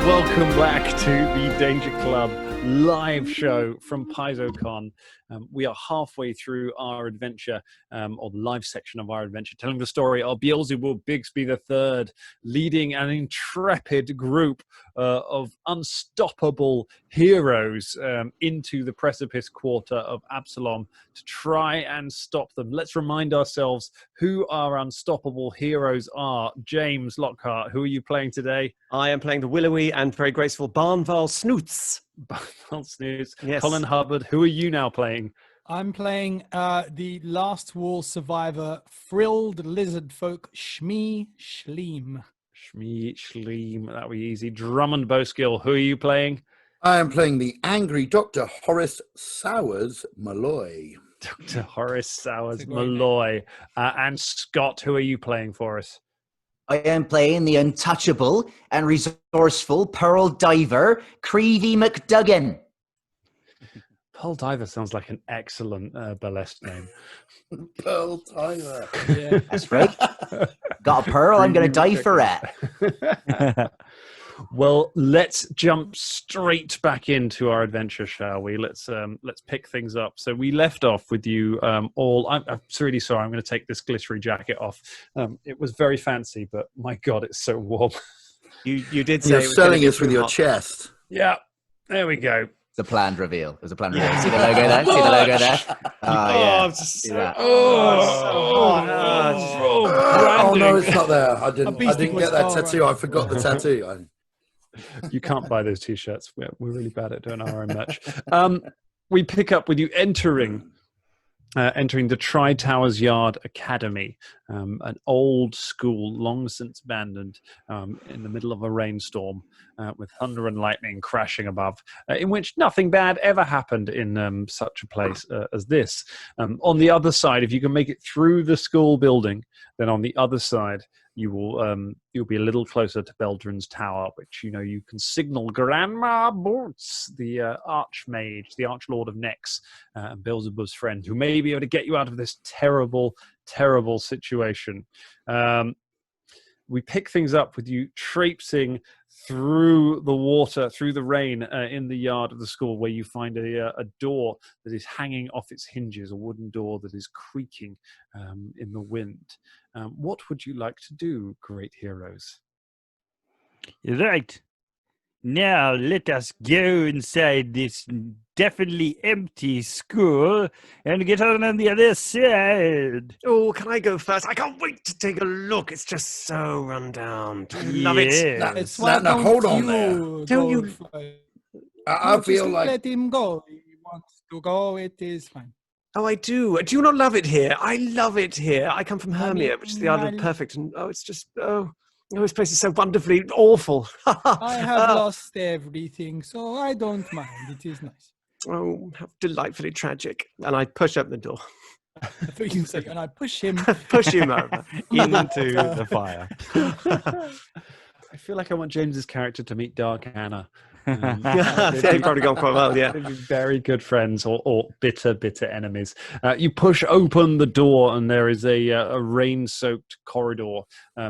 Welcome back to the Danger Club live show from Paizocon. We are halfway through our adventure, or the live section of our adventure, telling the story of Beelzebub Bigsby III, leading an intrepid group of unstoppable heroes into the precipice quarter of Absalom to try and stop them. Let's remind ourselves who our unstoppable heroes are. James Lockhart, who are you playing today? I am playing the willowy and very graceful Barnval Snoots. Barnval Snoots. Yes. Colin Hubbard, who are you now playing? I'm playing the last war survivor, frilled lizard folk, Shmi Shleem. Shmi Shleem, that would be easy. Drummond Bowskill, who are you playing? I am playing the angry Dr. Horace Sowers Malloy. Dr. Horace Sowers Malloy. And Scott, who are you playing for us? I am playing the untouchable and resourceful Pearl Diver, Creevy McDuggan. Pearl Diver sounds like an excellent burlesque name. Pearl Diver. Yeah. That's right. Got a pearl, I'm going to die for it. Well, let's jump straight back into our adventure, shall we? Let's pick things up. So we left off with you all. I'm really sorry. I'm going to take this glittery jacket off. It was very fancy, but my God, it's so warm. You did say You're it was selling gonna us be with too your hot. chest. Yeah, there we go. It's a planned reveal. It was a planned reveal. See the logo there? See the logo there? Oh, yeah. See that? Oh no, it's not there. I didn't Beastie get Boys that star, tattoo. I forgot the tattoo. You can't buy those T-shirts. We're really bad at doing our own merch. We pick up with you entering the Tri-Towers Yard Academy, an old school, long since abandoned, in the middle of a rainstorm, with thunder and lightning crashing above, in which nothing bad ever happened in such a place as this. On the other side, if you can make it through the school building, then on the other side, you'll be a little closer to Beldrin's Tower, which you can signal Grandma Boots, the Archmage, the Archlord of Nex, and Beelzebub's friend, who may be able to get you out of this terrible, terrible situation. We pick things up with you traipsing through the water, through the rain, in the yard of the school, where you find a door that is hanging off its hinges, a wooden door that is creaking in the wind. What would you like to do, great heroes? Right. Now let us go inside this definitely empty school and get on the other side. Oh, can I go first? I can't wait to take a look. It's just so run down. I love it. Yes. It's why Now, hold on there. Don't you- I feel just like let him go. He wants to go. It is fine. Oh, I do. Do you not love it here? I love it here. I come from Hermia, which is the island of I- perfect. And it's just, this place is so wonderfully awful. I have lost everything, so I don't mind. It is nice. Oh, how delightfully tragic. And I push open the door. I thought you say, and I push him. Push him over. Into the fire. I feel like I want James's character to meet Dark Anna. They've probably gone quite well, yeah. They'd be very good friends, or bitter, bitter enemies. You push open the door, and there is a rain-soaked corridor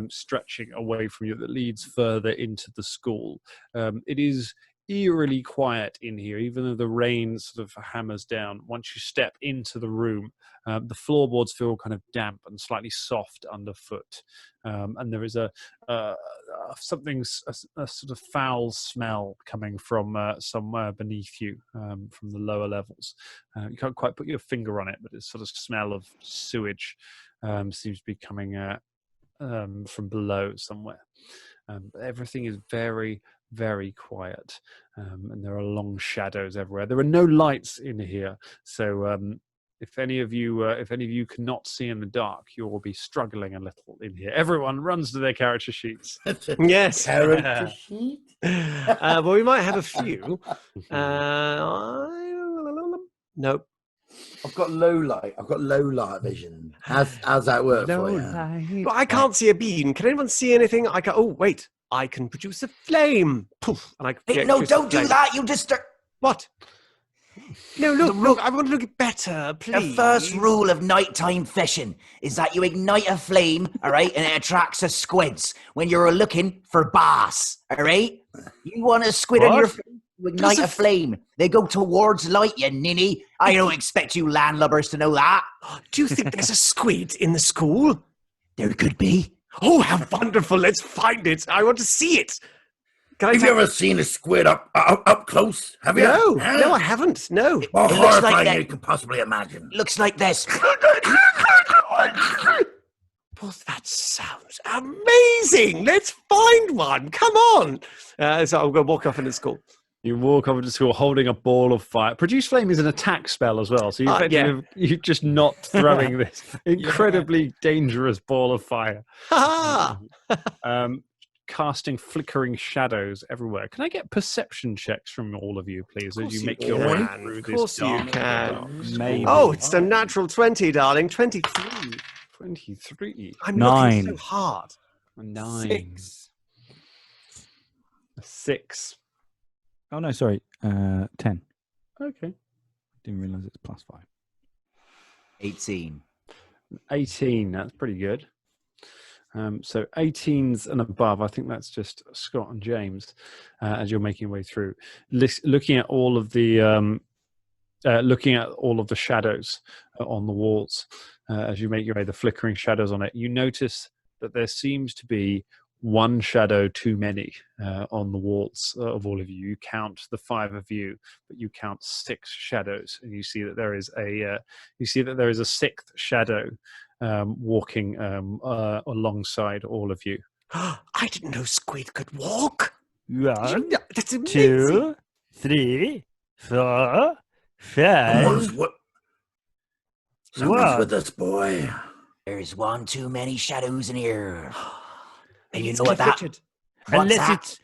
stretching away from you that leads further into the school. It is eerily quiet in here, even though the rain sort of hammers down. Once you step into the room, the floorboards feel kind of damp and slightly soft underfoot, and there is a sort of foul smell coming from somewhere beneath you, from the lower levels. You can't quite put your finger on it, but it's sort of smell of sewage seems to be coming from below somewhere. But everything is very, very quiet, and there are long shadows everywhere. There are no lights in here, so if any of you cannot see in the dark, you will be struggling a little in here. Everyone runs to their character sheets. Yes. character sheet. Well, we might have a few. Nope. I've got low light vision. How's that work for you? But I can't see a bean. Can anyone see anything? Oh, wait. I can produce a flame. Poof. And I Hey, no, produce a don't do flame. that. You just start... What? No, look, I want to look better, please. The first rule of nighttime fishing is that you ignite a flame, all right, and it attracts the squids when you're looking for bass, all right? You want a squid on your face, you ignite a flame. They go towards light, you ninny. I don't expect you landlubbers to know that. Do you think there's a squid in the school? There could be. Oh, how wonderful. Let's find it. I want to see it. Have you ever seen a squid up close? Have you? No, I haven't. No. More It looks like horrifying that- than you can possibly imagine. Looks like this. Well, that sounds amazing. Let's find one. Come on. So I'm going to walk off into school. You walk over to school holding a ball of fire. Produce flame is an attack spell as well, so you're just not throwing this incredibly dangerous ball of fire. Ha Casting flickering shadows everywhere. Can I get perception checks from all of you, please, as you make you your way can. through Of this course you dark can. Maybe. Oh, it's a natural 20, darling. 23. 23. I'm 9. looking so hard. 9. 6. 6. Oh no, sorry. 10. Okay. Didn't realize it's +5. 18. 18. That's pretty good. So 18s and above, I think that's just Scott and James as you're making your way through, looking at all of the shadows on the walls as you make your way, the flickering shadows on it. You notice that there seems to be one shadow too many on the walls of all of you. You count the 5 of you, but you count 6 shadows, and you see that there is a 6th shadow walking alongside all of you. I didn't know squid could walk. 1, That's amazing. 2, 3, 4, 5. Someone's What? with us, boy. There's one too many shadows in here. And you It's know what Cliff that? Richard. What's that?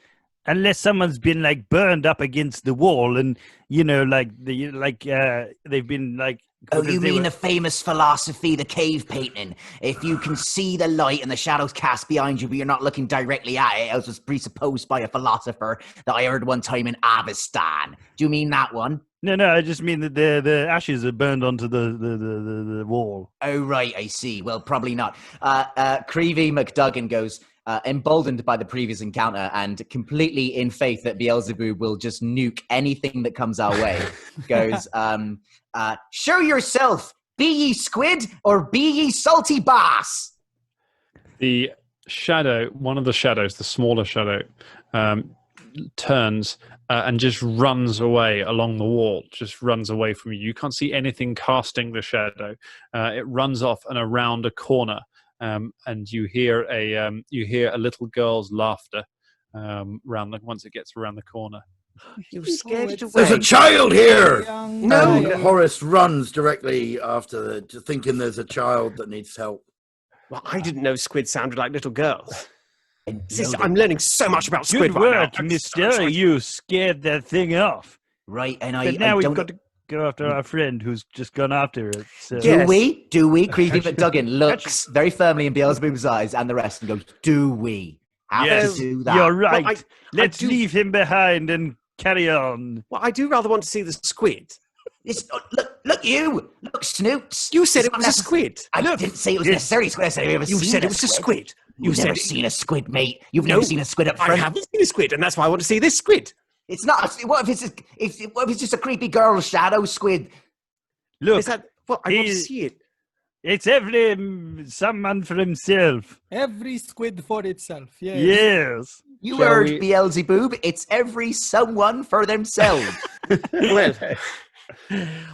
Unless someone's been like burned up against the wall, and you know, they've been like. Oh, because you they mean were- the famous philosophy, the cave painting? If you can see the light and the shadows cast behind you, but you're not looking directly at it, as was presupposed by a philosopher that I heard one time in Avestan. Do you mean that one? No, I just mean that the ashes are burned onto the wall. Oh, right, I see. Well, probably not. Creevy McDuggan goes, emboldened by the previous encounter and completely in faith that Beelzebub will just nuke anything that comes our way, goes, show yourself, be ye squid or be ye salty bass. The shadow, one of the shadows, the smaller shadow, turns and just runs away along the wall, just runs away from you. You can't see anything casting the shadow. It runs off and around a corner, and you hear a little girl's laughter once it gets around the corner. You scared it away. There's a child here. No. And Horace runs directly after thinking there's a child that needs help. Well, I didn't know squid sounded like little girls. No, I'm learning so much about squid Good right now. work, I'm so mister. excited. You scared that thing off. right, and But now I we've don't... got to go after our friend who's just gone after it. So. Do Yes. we? Do we? Creevy McDuggan looks very firmly in Beelzebub's eyes and the rest and goes, do we have Yes, to do that? You're right. I Let's do- leave him behind and carry on. Well, I do rather want to see the squid. Look, look, Snoots. You said It's it not was a necess- squid. I Look, didn't say it was Yes. necessarily a squid. I said I've never you seen said a it was a squid. You've said never it- seen a squid, mate. You've No. never seen a squid up I front. haven't seen a squid, and that's why I want to see this squid. It's not. What if it's just a creepy girl shadow squid? Look, Is that? Well, I want to he- see it. it's someone for himself. Every squid for itself. Yes. Yes. You Shall heard we- Beelzebub. It's every someone for themselves.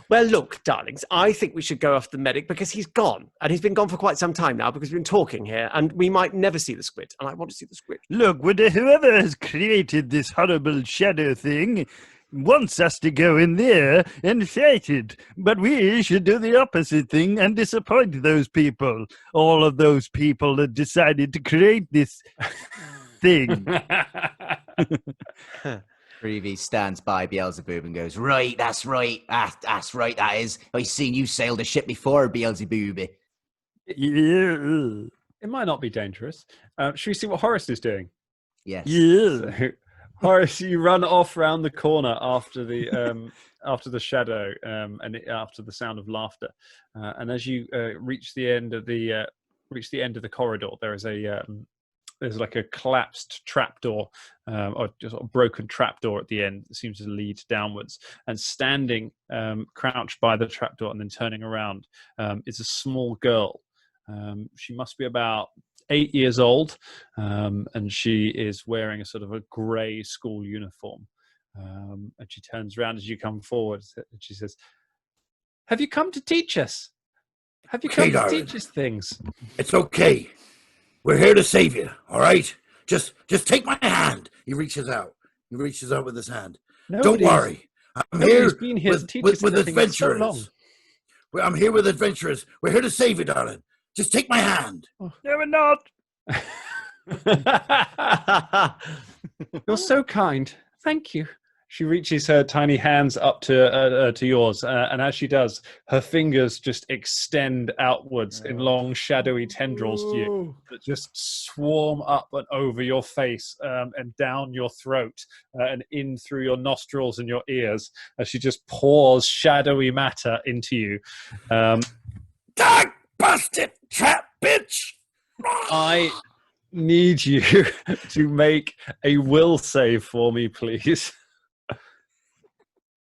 Well, look, darlings, I think we should go after the medic because he's gone, and he's been gone for quite some time now because we've been talking here, and we might never see the squid, and I want to see the squid. Look, whoever has created this horrible shadow thing wants us to go in there and fight it. But we should do the opposite thing and disappoint those people. All of those people that decided to create this thing. Creevy stands by Beelzebub and goes, right, that's right. That's right, that is. I've seen you sailed a ship before, Beelzebub. Yeah. It might not be dangerous. Should we see what Horace is doing? Yes. Yeah. So, Horace, you run off round the corner after the shadow after the sound of laughter, and as you reach the end of the corridor, there's like a collapsed trapdoor, or just a broken trapdoor at the end that seems to lead downwards. And standing, crouched by the trapdoor and then turning around, is a small girl. She must be about 8 years old, and she is wearing a sort of a grey school uniform. And she turns around as you come forward, and she says, "Have you come to teach us? Have you come to teach us things?" It's okay. We're here to save you, all right? Just take my hand. He reaches out. He reaches out with his hand. Don't worry. I'm here with adventurers. I'm here with adventurers. We're here to save you, darling. Just take my hand. No, we're not. You're so kind. Thank you. She reaches her tiny hands up to yours, and as she does, her fingers just extend outwards in long, shadowy tendrils to you that just swarm up and over your face, and down your throat, and in through your nostrils and your ears, as she just pours shadowy matter into you. Dog busted trap, bitch! I need you to make a will save for me, please.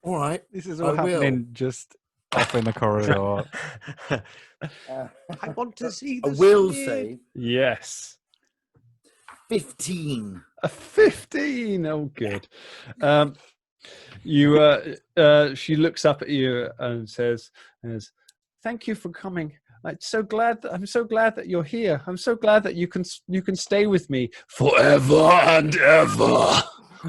All right. This is all happening just off in the corridor. I want to see A the will squid. save. Yes. 15. A 15. Oh, good. She looks up at you and says, "Thank you for coming. I'm so glad that you're here. I'm so glad that you can stay with me forever and ever."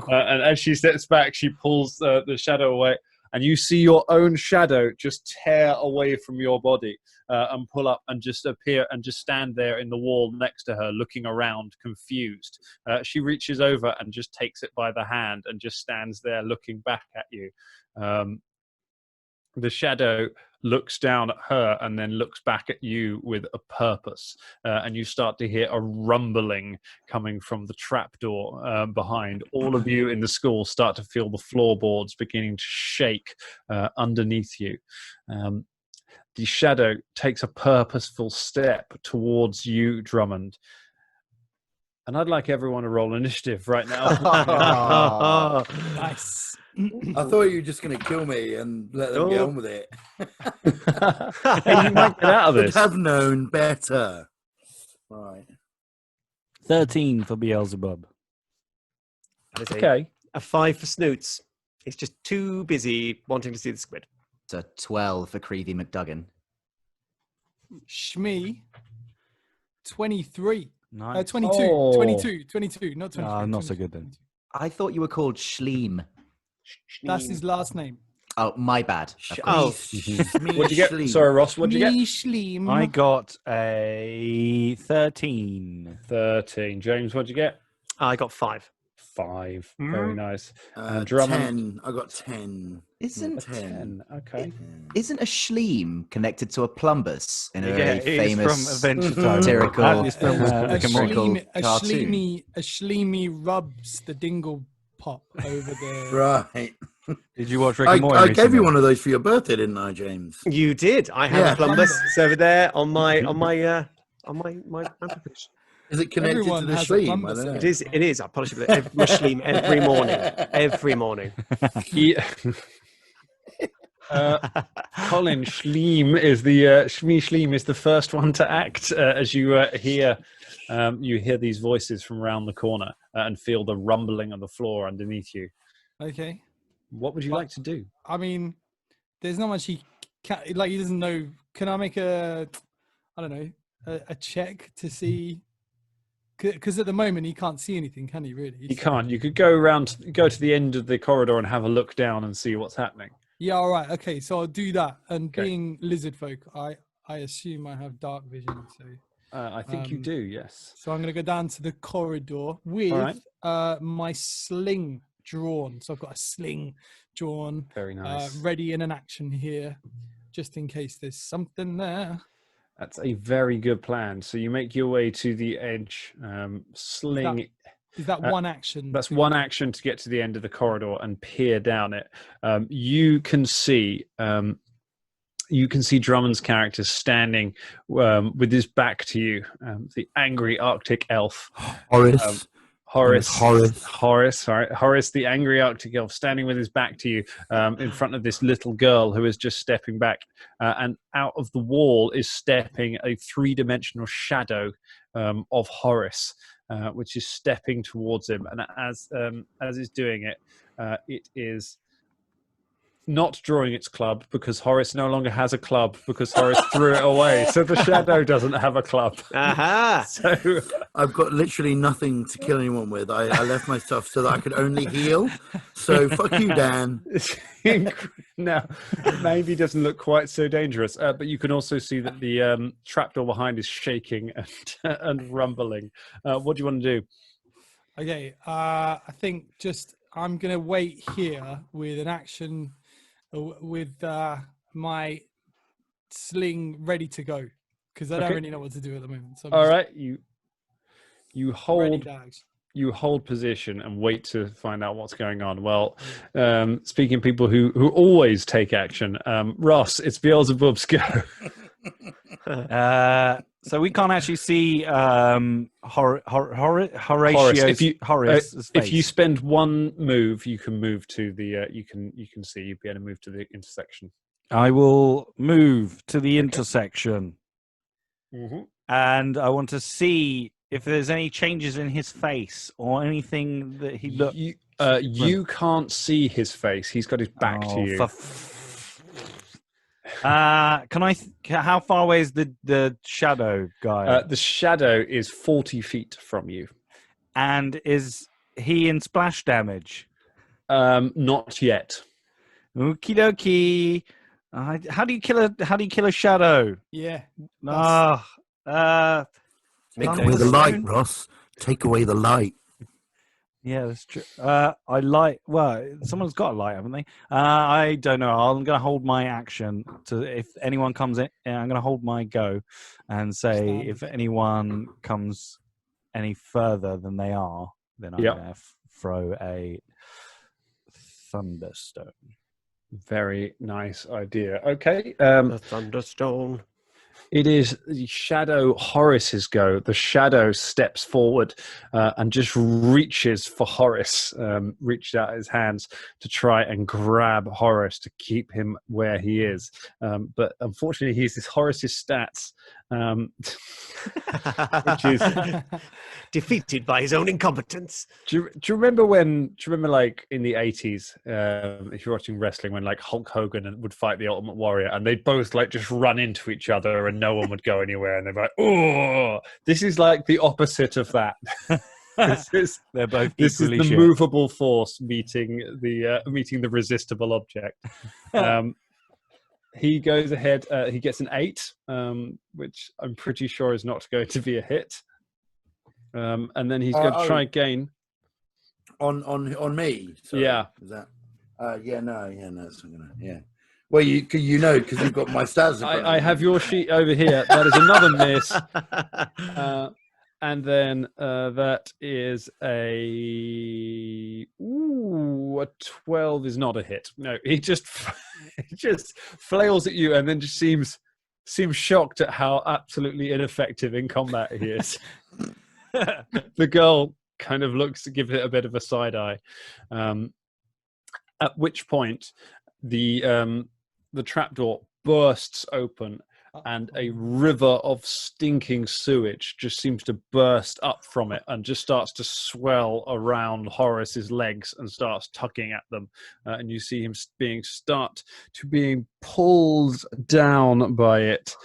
And as she steps back, she pulls the shadow away, and you see your own shadow just tear away from your body, and pull up and just appear and just stand there in the wall next to her, looking around, confused. She reaches over and just takes it by the hand and just stands there looking back at you. The shadow looks down at her and then looks back at you with a purpose, and you start to hear a rumbling coming from the trapdoor behind. All of you in the school start to feel the floorboards beginning to shake underneath you. The shadow takes a purposeful step towards you, Drummond. And I'd like everyone to roll initiative right now. Nice. I thought you were just going to kill me and let them get on with it. Hey, you might get out of Should this. have known better. Right. 13 for Beelzebub. That is Okay. a 5 for Snoots. He's just too busy wanting to see the squid. It's a 12 for Creevy McDuggan. Shmee, 23. Nice. 22, Oh. 22, not 23. Not so 22, good then. 22. I thought you were called Schleem. That's his last name. Oh, my bad. Of Oh. course. What'd you get? Sorry, Ross, what'd you get? Shleem. I got a 13. 13. James, what'd you get? I got 5. 5. Very nice. Drummond? 10. I got 10. Isn't 10. Okay. Isn't a Schleem connected to a plumbus in a Yeah, very it is famous from Adventure Time. satirical That is from a Rick and Morty. cartoon? Shleemy rubs the dingle pop over there. Right. Did you watch Rick I and Morty? gave you recently? one of those for your birthday, didn't I, James? You did. I have Yeah. a plumbus. It's over there on my mantelpiece. Is it connected Everyone to the has a Schleem? plumber I don't know. It is. It is. I polish it with my Schleem every morning. Every morning. Colin Schleem is the Shmi Schleem is the first one to act as you hear these voices from around the corner and feel the rumbling of the floor underneath you. Okay. What would you like to do? I mean, there's not much he can, like. He doesn't know. Can I make a check to see? Because at the moment he can't see anything, can he? Really? You can't. You could go to the end of the corridor and have a look down and see what's happening. Yeah. All right. Okay. So I'll do that. And Okay. being lizard folk, I assume I have dark vision. So I think you do. Yes. So I'm going to go down to the corridor with my sling drawn. So I've got a sling drawn, Very nice. ready in an action here, just in case there's something there. That's a very good plan. So you make your way to the edge, sling. Is that one action? That's one action to get to the end of the corridor and peer down it. You can see Drummond's character standing with his back to you, the angry Arctic elf. Horace, the angry Arctic elf, standing with his back to you in front of this little girl who is just stepping back. And out of the wall is stepping a three-dimensional shadow of Horace, which is stepping towards him. And as it's doing it, it is not drawing its club because Horace no longer has a club because Horace threw it away. So the shadow doesn't have a club. Aha! So I've got literally nothing to kill anyone with. I left my stuff so that I could only heal. So fuck you, Dan. Now, it maybe doesn't look quite so dangerous, but you can also see that the trapdoor behind is shaking and rumbling. What do you want to do? Okay, I think I'm going to wait here with an action with my sling ready to go because I don't really know what to do at the moment. So all right, you hold position and wait to find out what's going on. Well, speaking of people who always take action, Ross, it's Beelzebub's go. So we can't actually see Horace's if you spend one move, you can move to the you can see you'd be able to move to the intersection. I will move to the intersection, and I want to see if there's any changes in his face or anything that he looks. You can't see his face. He's got his back to you. How far away is the shadow guy? The shadow is 40 feet from you. And is he in splash damage? Not yet. Okie dokie. How do you kill a shadow? Yeah. Take away the light, Ross. Take away the light. Yeah, that's true. Someone's got a light, haven't they? I don't know. I'm going to hold my action to if anyone comes in. I'm going to hold my go and say if anyone comes any further than they are, then I'm going to throw a thunderstone. Very nice idea. Okay. The thunderstone. It is the shadow Horace's go. The shadow steps forward and just reaches for Horace, reaches out his hands to try and grab Horace to keep him where he is. But unfortunately, he's Horace's stats, which is defeated by his own incompetence. Do you remember like in the 80s, if you're watching wrestling, when like Hulk Hogan would fight the Ultimate Warrior and they'd both like just run into each other and no one would go anywhere and they're like, oh, this is like the opposite of that. They're both this is the shit. movable force meeting the resistible object. He goes ahead. He gets an 8, which I'm pretty sure is not going to be a hit. And then he's going to try again. On me. Sorry. Yeah. Is that? No, it's not gonna. Yeah. Well, you know because you've got my stats. I have your sheet over here. That is another miss. And then that is a 12 is not a hit. No, he just flails at you and then just seems shocked at how absolutely ineffective in combat he is. The girl kind of looks to give it a bit of a side eye. At which point the trapdoor bursts open and a river of stinking sewage just seems to burst up from it and just starts to swell around Horace's legs and starts tugging at them. And you see him being pulled down by it.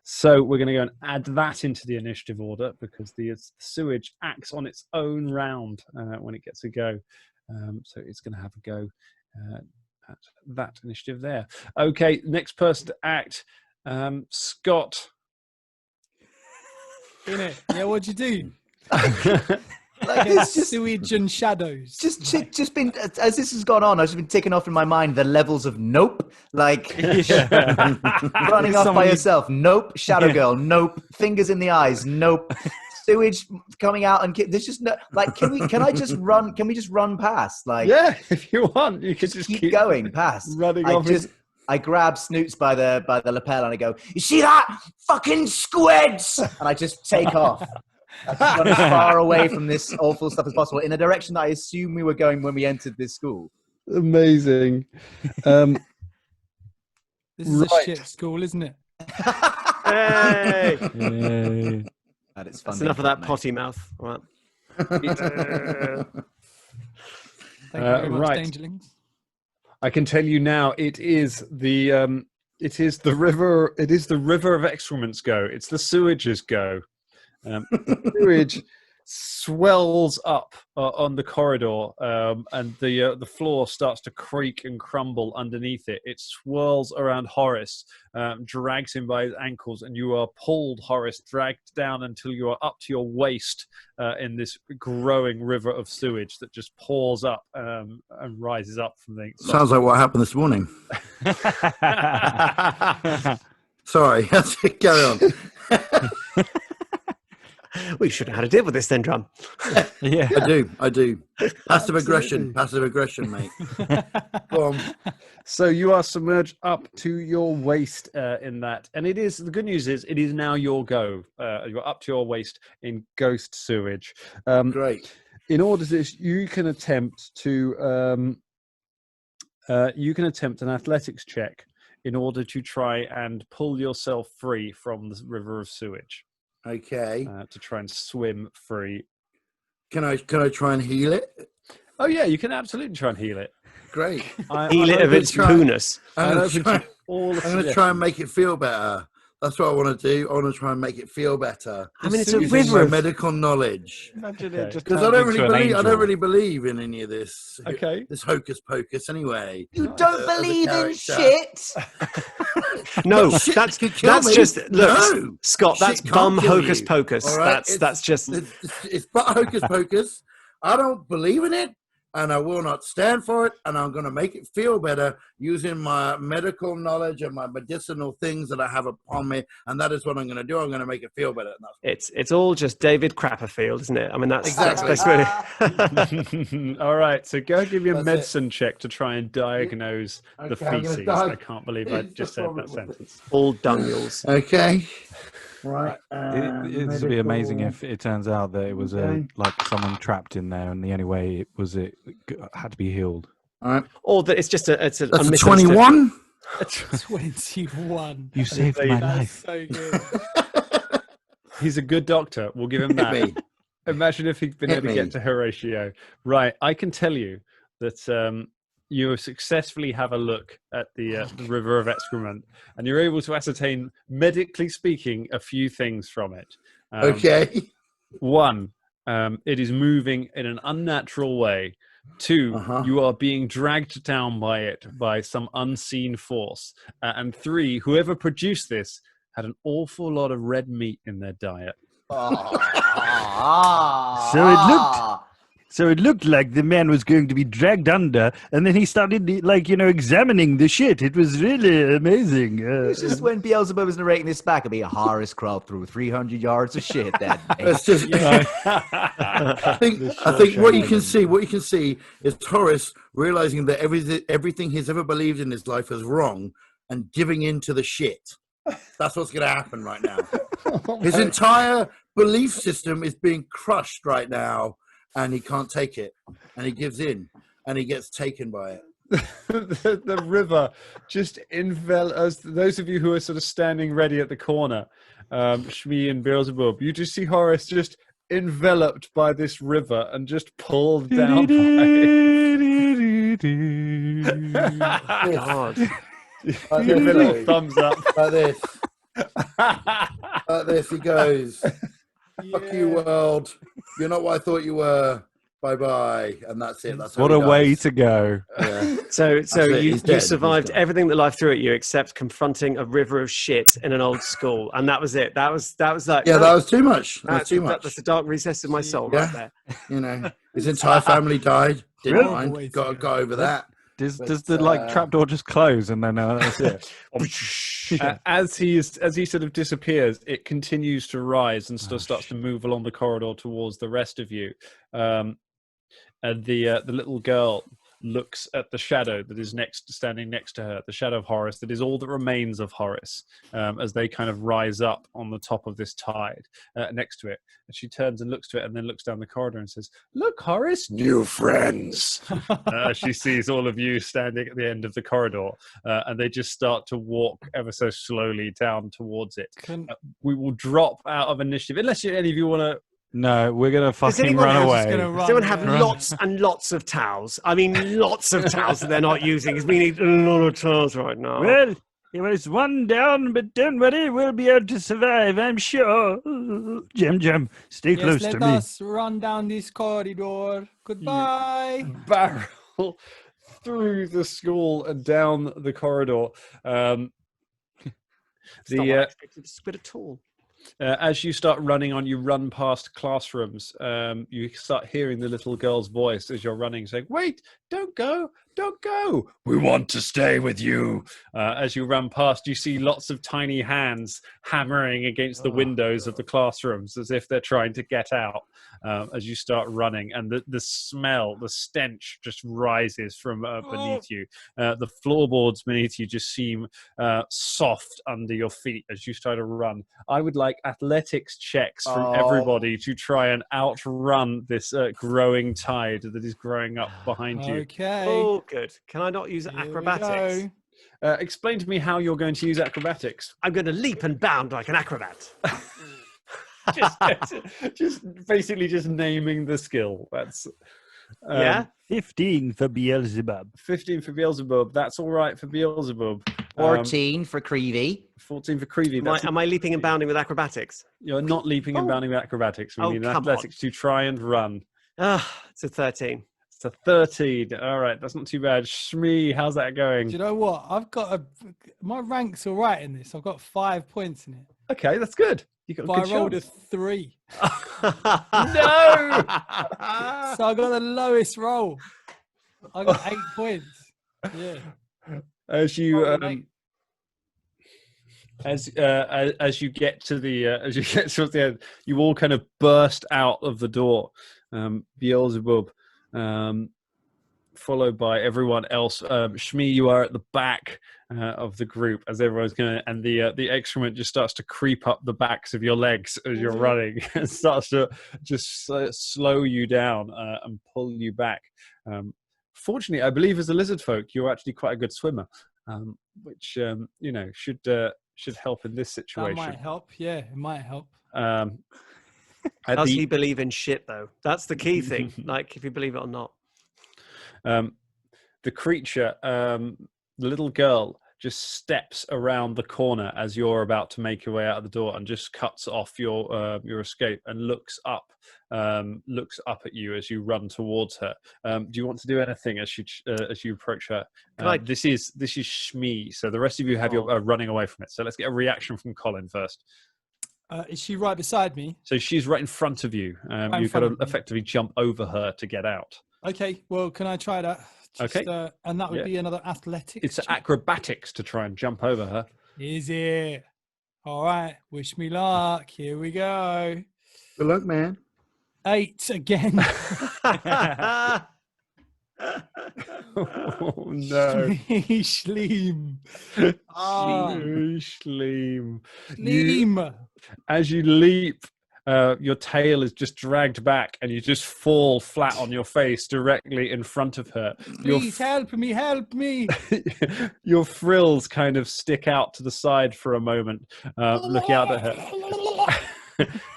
So we're going to go and add that into the initiative order because the sewage acts on its own round when it gets a go. So it's going to have a go at that initiative there. Okay, next person to act, Scott. In it. Yeah, what'd you do? Like it's just sewage and shadows. Just been as this has gone on, I've just been taking off in my mind the levels of nope. Like running off by yourself, nope. Shadow girl, nope. Fingers in the eyes, nope. sewage coming out, and there's just no like. Can I just run? Can we just run past? Like, yeah, if you want, you can just keep going past. Running I off. I grab Snoots by the lapel and I go, "You see that? Fucking squids!" And I just take off. I just run as far away from this awful stuff as possible in a direction that I assume we were going when we entered this school. Amazing. This is a shit school, isn't it? Hey! That is That's enough of that potty mouth. Right. Thank you very much, right. Dangerlings. I can tell you now, it is the river. It is the river of excrements go. It's the sewage's go. The sewage swells up on the corridor, and the floor starts to creak and crumble underneath it. It swirls around Horace, drags him by his ankles, and you are pulled, Horace, dragged down until you are up to your waist in this growing river of sewage that just pours up and rises up from the. Sounds like what happened this morning. Sorry, carry on. We should have had a deal with this then, Drum. Yeah, I do. Passive aggression, mate. Go on. So you are submerged up to your waist in that, and it is the good news is it is now your go. You're up to your waist in ghost sewage. Great. In order to this, you can attempt an athletics check in order to try and pull yourself free from the river of sewage. Okay. To try and swim free. Can I try and heal it? Oh yeah, you can absolutely try and heal it. Great. Heal it of its pooness. I'm going to try and make it feel better. That's what I want to do. I want to try and make it feel better. I mean, it's a using river my of medical knowledge. imagine it just Because I don't really believe in any of this. Okay. This hocus pocus, anyway. You don't believe in shit? No, Shit that's could kill me. just look, No. Scott. That's Shit can't bum kill hocus you. pocus. All right? That's just. It's but hocus pocus. I don't believe in it, and I will not stand for it. And I'm going to make it feel better using my medical knowledge and my medicinal things that I have upon me. And that is what I'm going to do. I'm going to make it feel better. And It's all just David Crapperfield, isn't it? I mean, that's Exactly. basically. All right, so go give me a medicine check to try and diagnose the Okay, I'm gonna feces. die. I can't believe I just said that sentence. All dungules. Okay. Right. It would be amazing if it turns out that it was like someone trapped in there, and the only way it had to be healed. All right. Or that it's just a That's a 21. 21. You saved my life. So good. He's a good doctor. We'll give him that. Me. Imagine if he'd been Hit able to me. get to Horatio. Right, I can tell you that you successfully have a look at the river of excrement, and you're able to ascertain, medically speaking, a few things from it. Okay. One, it is moving in an unnatural way. Two, you are being dragged down by it by some unseen force. And three, whoever produced this had an awful lot of red meat in their diet. So it looked like the man was going to be dragged under, and then he started, examining the shit. It was really amazing. It's just when Beelzebub was narrating this back, it'd be a Horace crawled through 300 yards of shit that day. It's just, I think what you can see is Horace realizing that everything he's ever believed in his life is wrong and giving in to the shit. That's what's going to happen right now. His entire belief system is being crushed right now, and he can't take it, and he gives in, and he gets taken by it. the river just envelops. Those of you who are sort of standing ready at the corner, Shmi and Beelzebub, you just see Horace just enveloped by this river and just pulled down by it. God. Like Give him a little this, thumbs up. like this. Like this, he goes. Fuck you, world. You're not what I thought you were. Bye-bye. And that's it. That's What how a he way dies. to go. Yeah. So it. you He's dead. survived He's gone. everything that life threw at you except confronting a river of shit in an old school, and that was it. That was like Yeah, that was too much. that's the dark recess of my soul Yeah. right there. You know, his entire family died. Didn't Really? mind. Always Got over that. Does But, the trapdoor just close and then that's it? As he sort of disappears, it continues to rise and Oh, starts to move along the corridor towards the rest of you. And the little girl looks at the shadow that is standing next to her, the shadow of Horace, that is all that remains of Horace, as they kind of rise up on the top of this tide next to it. And she turns and looks to it and then looks down the corridor and says, "Look, Horace, new friends." She sees all of you standing at the end of the corridor, and they just start to walk ever so slowly down towards it. We will drop out of initiative, unless any of you want to. No, we're gonna fucking anyone run else away. Does anyone have lots and lots of towels? I mean, lots of towels that they're not using, because we need a lot of towels right now. Well, there was one down, but don't worry, we'll be able to survive, I'm sure. Jem, stay close to me. Let us run down this corridor. Goodbye. Barrel through the school and down the corridor. It's not what I expected to squid at all. As you start running on, you run past classrooms. You start hearing the little girl's voice as you're running, saying, "Wait, don't go, don't go. We want to stay with you." As you run past, you see lots of tiny hands hammering against the windows of the classrooms as if they're trying to get out. As you start running, and the smell, the stench just rises from beneath you. The floorboards beneath you just seem soft under your feet as you start to run. I would like athletics checks from everybody to try and outrun this growing tide that is growing up behind you. Okay. Oh, good. Can I not use acrobatics? Explain to me how you're going to use acrobatics. I'm going to leap and bound like an acrobat. just basically just naming the skill. That's yeah. 15 for Beelzebub. 15 for Beelzebub. That's all right for Beelzebub. 14 for Creevy. 14 for Creevy. Am I leaping and bounding with acrobatics? You're not leaping and bounding with acrobatics. We need athletics to try and run. It's a 13. It's a 13. All right, that's not too bad. Shmee, how's that going? Do you know what? My rank's all right in this. I've got 5 points in it. Okay, that's good. You got a good I rolled shot. a 3. No! So I got the lowest roll. I got 8 points. Yeah. As you as you get to the end, you all kind of burst out of the door. Beelzebub, followed by everyone else. Shmee, you are at the back of the group as everyone's going, and the excrement just starts to creep up the backs of your legs as you're running, and starts to just slow you down and pull you back. Fortunately, I believe as a lizard folk, you're actually quite a good swimmer, which should help in this situation. That might help. Yeah, it might help. Does he believe in shit, though? That's the key thing. Like, if you believe it or not. The creature, the little girl, just steps around the corner as you're about to make your way out of the door, and just cuts off your escape and looks up at you as you run towards her. Do you want to do anything as you approach her? This is Shmee, so the rest of you have your running away from it. So let's get a reaction from Colin first. Is she right beside me? So she's right in front of you. You've got to effectively jump over her to get out. Okay, well, can I try that? Okay. And that would be another athletics. It's acrobatics to try and jump over her. Is it? All right, wish me luck. Here we go. Good luck, man. 8 again. Oh, no. Schleem. Schleem. As you leap, your tail is just dragged back and you just fall flat on your face directly in front of her. Please help me. Your frills kind of stick out to the side for a moment, looking out at her.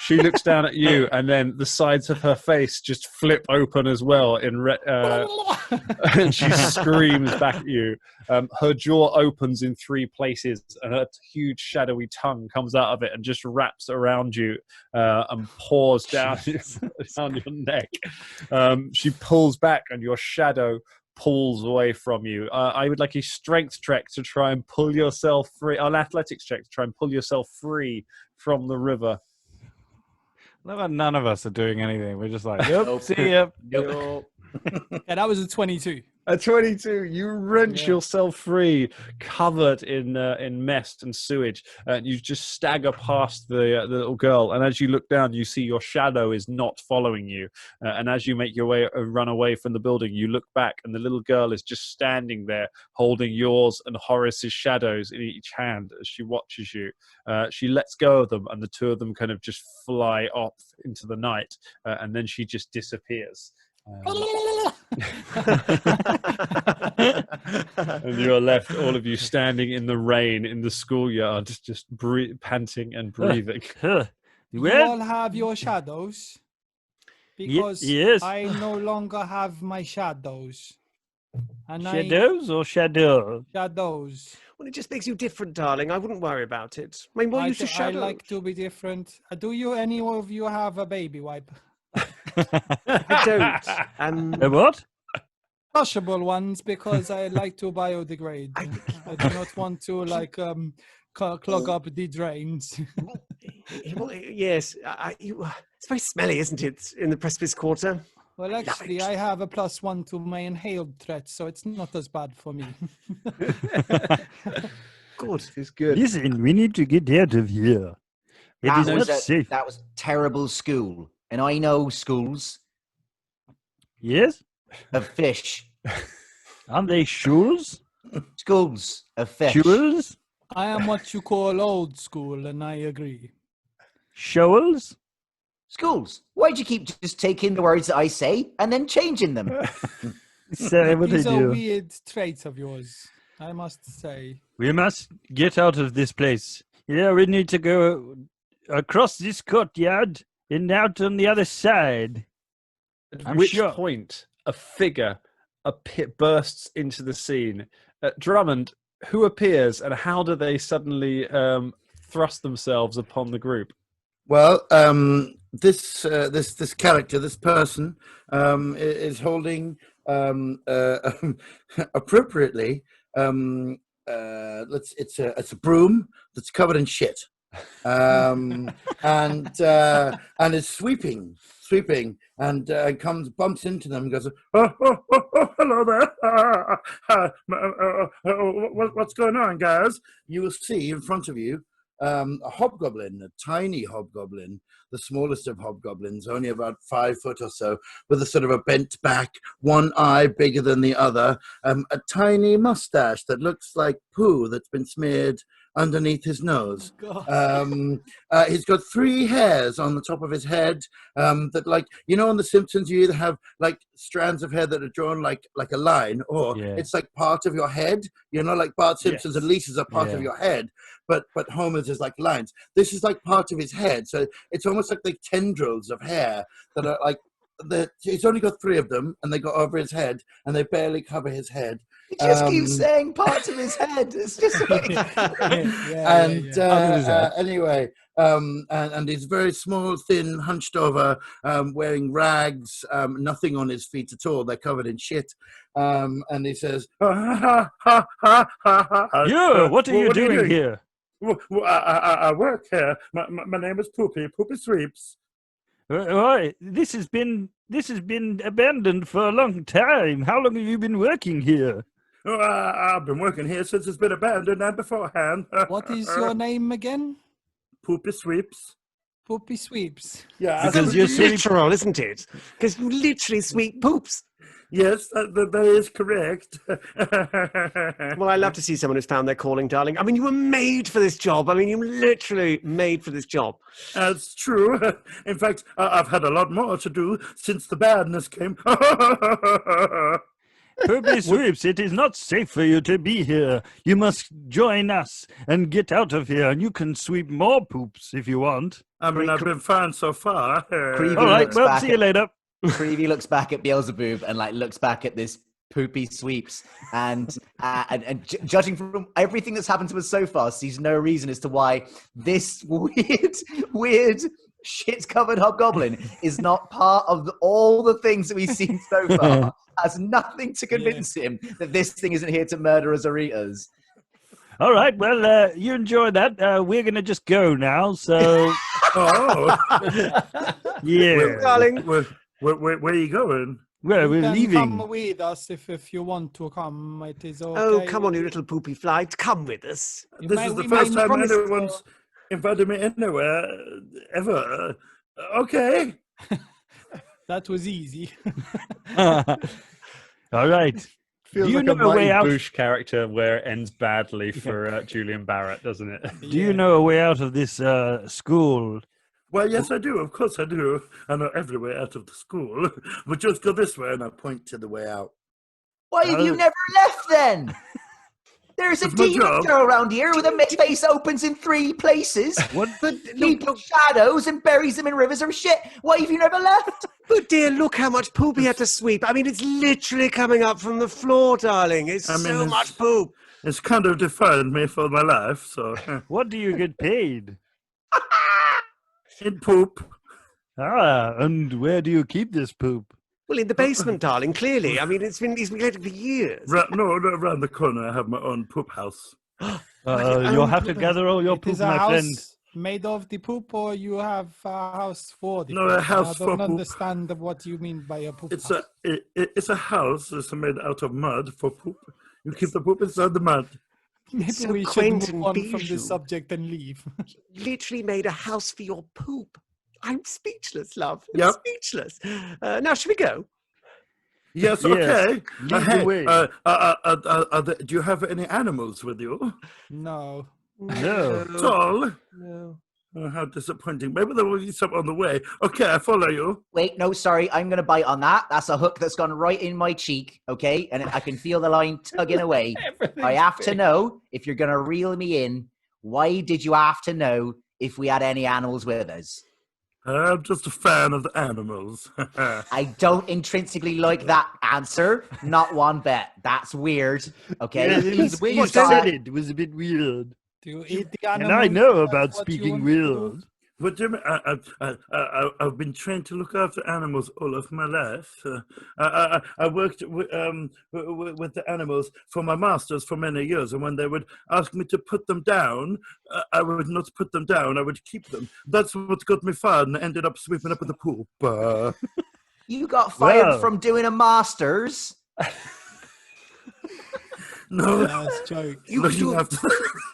She looks down at you, and then the sides of her face just flip open as well, and she screams back at you. Her jaw opens in 3 places, and her huge shadowy tongue comes out of it and just wraps around you and paws down your neck. She pulls back, and your shadow pulls away from you. I would like a strength check to try and pull yourself free, an athletics check to try and pull yourself free from the river. None of us are doing anything. We're just like, yep, see ya. Nope. Yeah, that was a 22. A 22. You wrench Yeah. yourself free, covered in mess and sewage. You just stagger past the little girl, and as you look down, you see your shadow is not following you. And as you make your way, run away from the building, you look back, and the little girl is just standing there, holding yours and Horace's shadows in each hand as she watches you. She lets go of them, and the two of them kind of just fly off into the night, and then she just disappears. And you are left, all of you, standing in the rain in the schoolyard, just panting and breathing. You all have your shadows? Because yes. I no longer have my shadows. And Shadows or shadow? Shadows. Well, it just makes you different, darling. I wouldn't worry about it. I mean, what use is I shadow? like to be different. Do any of you have a baby wipe? I don't. A what? Washable ones, because I like to biodegrade. I do not want to clog up the drains. Well, yes, it's very smelly, isn't it, in the Precipice Quarter? Well, actually, I have a +1 to my inhaled threat, so it's not as bad for me. Good. It's good. Listen, we need to get out of here. It is not safe. That was terrible school. And I know schools Yes? of fish. Aren't they shoes? Schools of fish. Shoes? I am what you call old school, and I agree. Shoals? Schools. Why'd you keep just taking the words that I say and then changing them? Say what they These are do. weird traits of yours, I must say. We must get out of this place. Yeah, we need to go across this courtyard and out on the other side. At I'm which sure. point, a figure bursts into the scene. Drummond, who appears, and how do they suddenly thrust themselves upon the group? Well, this character, this person, is holding appropriately. It's a broom that's covered in shit, and is sweeping, and bumps into them and goes, oh, hello there. What's going on, guys? You will see in front of you a hobgoblin, a tiny hobgoblin, the smallest of hobgoblins, only about 5 foot or so, with a sort of a bent back, one eye bigger than the other, a tiny mustache that looks like poo that's been smeared underneath his nose. He's got 3 hairs on the top of his head that, like, you know, on The Simpsons, you either have like strands of hair that are drawn like a line, or it's like part of your head. You know, like Bart Simpson's and Lisa's are part of your head, but Homer's is like lines. This is like part of his head, so it's almost like tendrils of hair that are like he's only got 3 of them, and they go over his head, and they barely cover his head. He just keeps saying parts of his head. It's just like... Anyway, and he's very small, thin, hunched over, wearing rags, nothing on his feet at all. They're covered in shit. And he says, Yeah, what are you doing here? I work here. My name is Poopy Sweeps. This has been abandoned for a long time. How long have you been working here? Oh, I've been working here since it's been abandoned and beforehand. What is your name again? Poopy Sweeps. Poopy Sweeps. Yeah, because you're literal, isn't it? Because you literally sweep poops. Yes, that is correct. Well, I love to see someone who's found their calling, darling. I mean, you were made for this job. I mean, you were literally made for this job. That's true. In fact, I've had a lot more to do since the badness came. Poopy Sweeps, it is not safe for you to be here. You must join us and get out of here, and you can sweep more poops if you want. I mean, I've been fine so far. All right, well, see you later. Creevy looks back at Beelzebub and looks back at this Poopy Sweeps, and judging from everything that's happened to us so far, sees no reason as to why this weird shit-covered hobgoblin is not part of all the things that we've seen so far. Has nothing to convince him that this thing isn't here to murder us or eat us. All right, well, you enjoy that. We're going to just go now, so... Oh. Yeah. Darling. Where are you going? Well, You we're can leaving. come with us if you want to come. It is okay. Oh, come on, you little poopy fly. Come with us. This is the first time anyone's invited me anywhere ever. Okay. That was easy. All right. Feels Do you like know a a way Mighty out? Boosh character where it ends badly for Julian Barrett, doesn't it? Do you know a way out of this school? Well, yes, I do. Of course I do. I know every way out of the school. But just go this way, and I point to the way out. Why have you never left then? There's a It's my demon job. girl around here with a space opens in 3 places. What? But Keeps shadows and buries them in rivers of shit. Why have you never left? But dear, look how much poop he had to sweep. I mean, it's literally coming up from the floor, darling. It's so much poop. It's kind of defined me for my life, so... What do you get paid? In poop. And where do you keep this poop? Well, in the basement, darling, clearly. I mean, he's been getting for years. Around the corner, I have my own poop house. You'll have to gather all your It poop, is a my house friend. made of the poop, or you have a house for the No, poop? a house I for don't poop. understand what you mean by a poop It's house. it's a house that's made out of mud for poop. You keep the poop inside the mud. Maybe so we should quaint move and on from bijou. this subject and leave. Literally made a house for your poop. I'm speechless, love. I'm Yep. speechless. Now, should we go? Yes, Yes. okay. Lead the way. Do you have any animals with you? No. No. At all? No. Oh, how disappointing. Maybe there will be some on the way. Okay, I follow you. Wait, no, sorry. I'm going to bite on that. That's a hook that's gone right in my cheek, okay? And I can feel the line tugging away. I have to know, if you're going to reel me in, why did you have to know if we had any animals with us? I'm just a fan of the animals. I don't intrinsically like that answer. Not one bit. That's weird, okay? Yeah, it was the way you He's got said a- it was a bit weird. Do you eat the And animals? I know That's about what you speaking want to do? weird. What do you mean? I've been trained to look after animals all of my life. I worked with the animals for my masters for many years, and when they would ask me to put them down, I would not put them down. I would keep them. That's what got me fired, and I ended up sweeping up in the pool. You got fired Well. from doing a master's. No, Nice joke. You no, could you do have to.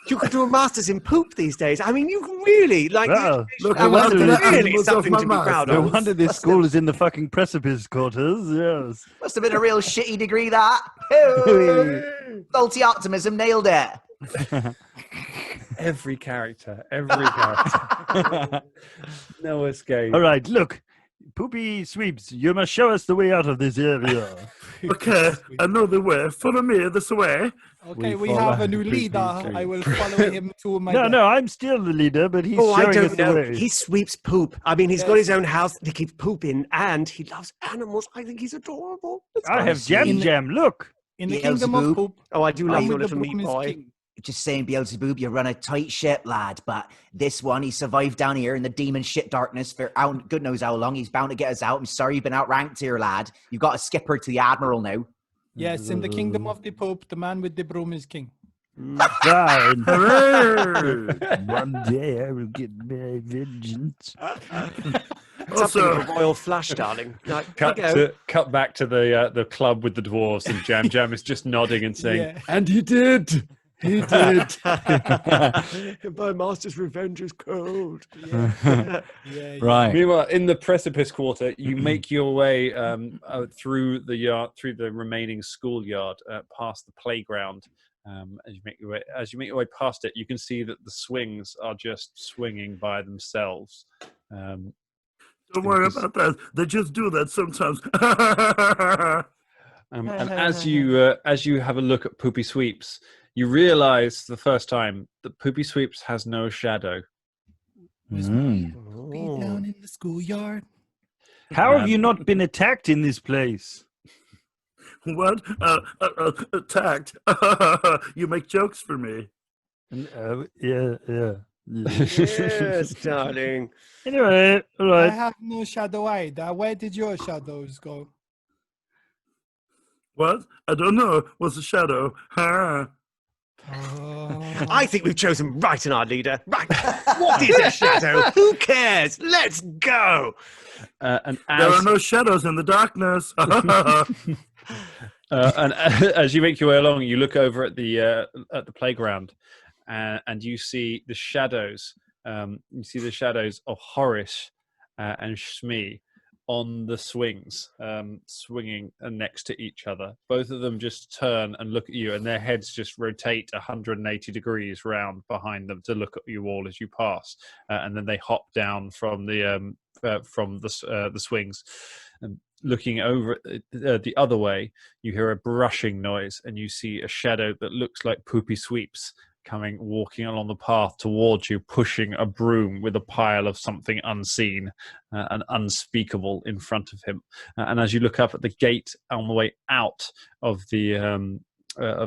you could do a master's in poop these days. I mean, you can really like. Well, Look, that no must wonder be this- really animals off something my to be proud No of. wonder this Must school have- is in the fucking precipice quarters. Yes. Must have been a real shitty degree, that. Hey, Faulty optimism, nailed it. Every character. No escape. All right, look. Poopy Sweeps, you must show us the way out of this area. Okay, I know the way. Follow me this way. Okay, We we have follow a new the leader. people. I will follow him to my No, death. no, I'm still the leader, but he's Oh, I showing us don't the know. way. He sweeps poop. I mean, he's got Yes. his own house that he keeps poop in, and he loves animals. I think he's adorable. It's I have honestly- Jam Jam, look. In the kingdom of Beelzebub. poop, Oh, I do love I'm your with the little meat broom is boy. king. Just saying, Beelzebub, you run a tight ship, lad. But this one, he survived down here in the demon shit darkness for out, good knows how long. He's bound to get us out. I'm sorry you've been outranked here, lad. You've got a skipper to the admiral now. Yes, in the kingdom of the poop, the man with the broom is king. Fine. Hooray! One day I will get my vengeance. Something of Also, a royal flush, darling. Like, go. Cut back to the club with the dwarves, and Jam Jam is just nodding and saying, Yeah. "And he did, he did." My master's revenge is cold. Yeah, Right. Meanwhile, in the precipice quarter, you make your way through the yard, through the remaining schoolyard, past the playground. As you make your way past it, you can see that the swings are just swinging by themselves. don't worry about that. They just do that sometimes. And as you have a look at Poopy Sweeps, you realise the first time that Poopy Sweeps has no shadow. Be down in the schoolyard. How have you not been attacked in this place? What? Attacked? You make jokes for me. Yeah. Yes, darling. Anyway, all I right. have no shadow either. Where did your shadows go? What? I don't know. What's a shadow? I think we've chosen right in our leader. Right. What is a shadow? Who cares? Let's go. And There are no shadows in the darkness. and as you make your way along, you look over at the playground, and you see the shadows. You see the shadows of Horace and Shmi on the swings, swinging next to each other. Both of them just turn and look at you, and their heads just rotate 180 degrees round behind them to look at you all as you pass, and then they hop down from the swings. And looking over the other way, you hear a brushing noise, and you see a shadow that looks like Poopy Sweeps walking along the path towards you, pushing a broom with a pile of something unseen and unspeakable in front of him. And as you look up at the gate on the way out of the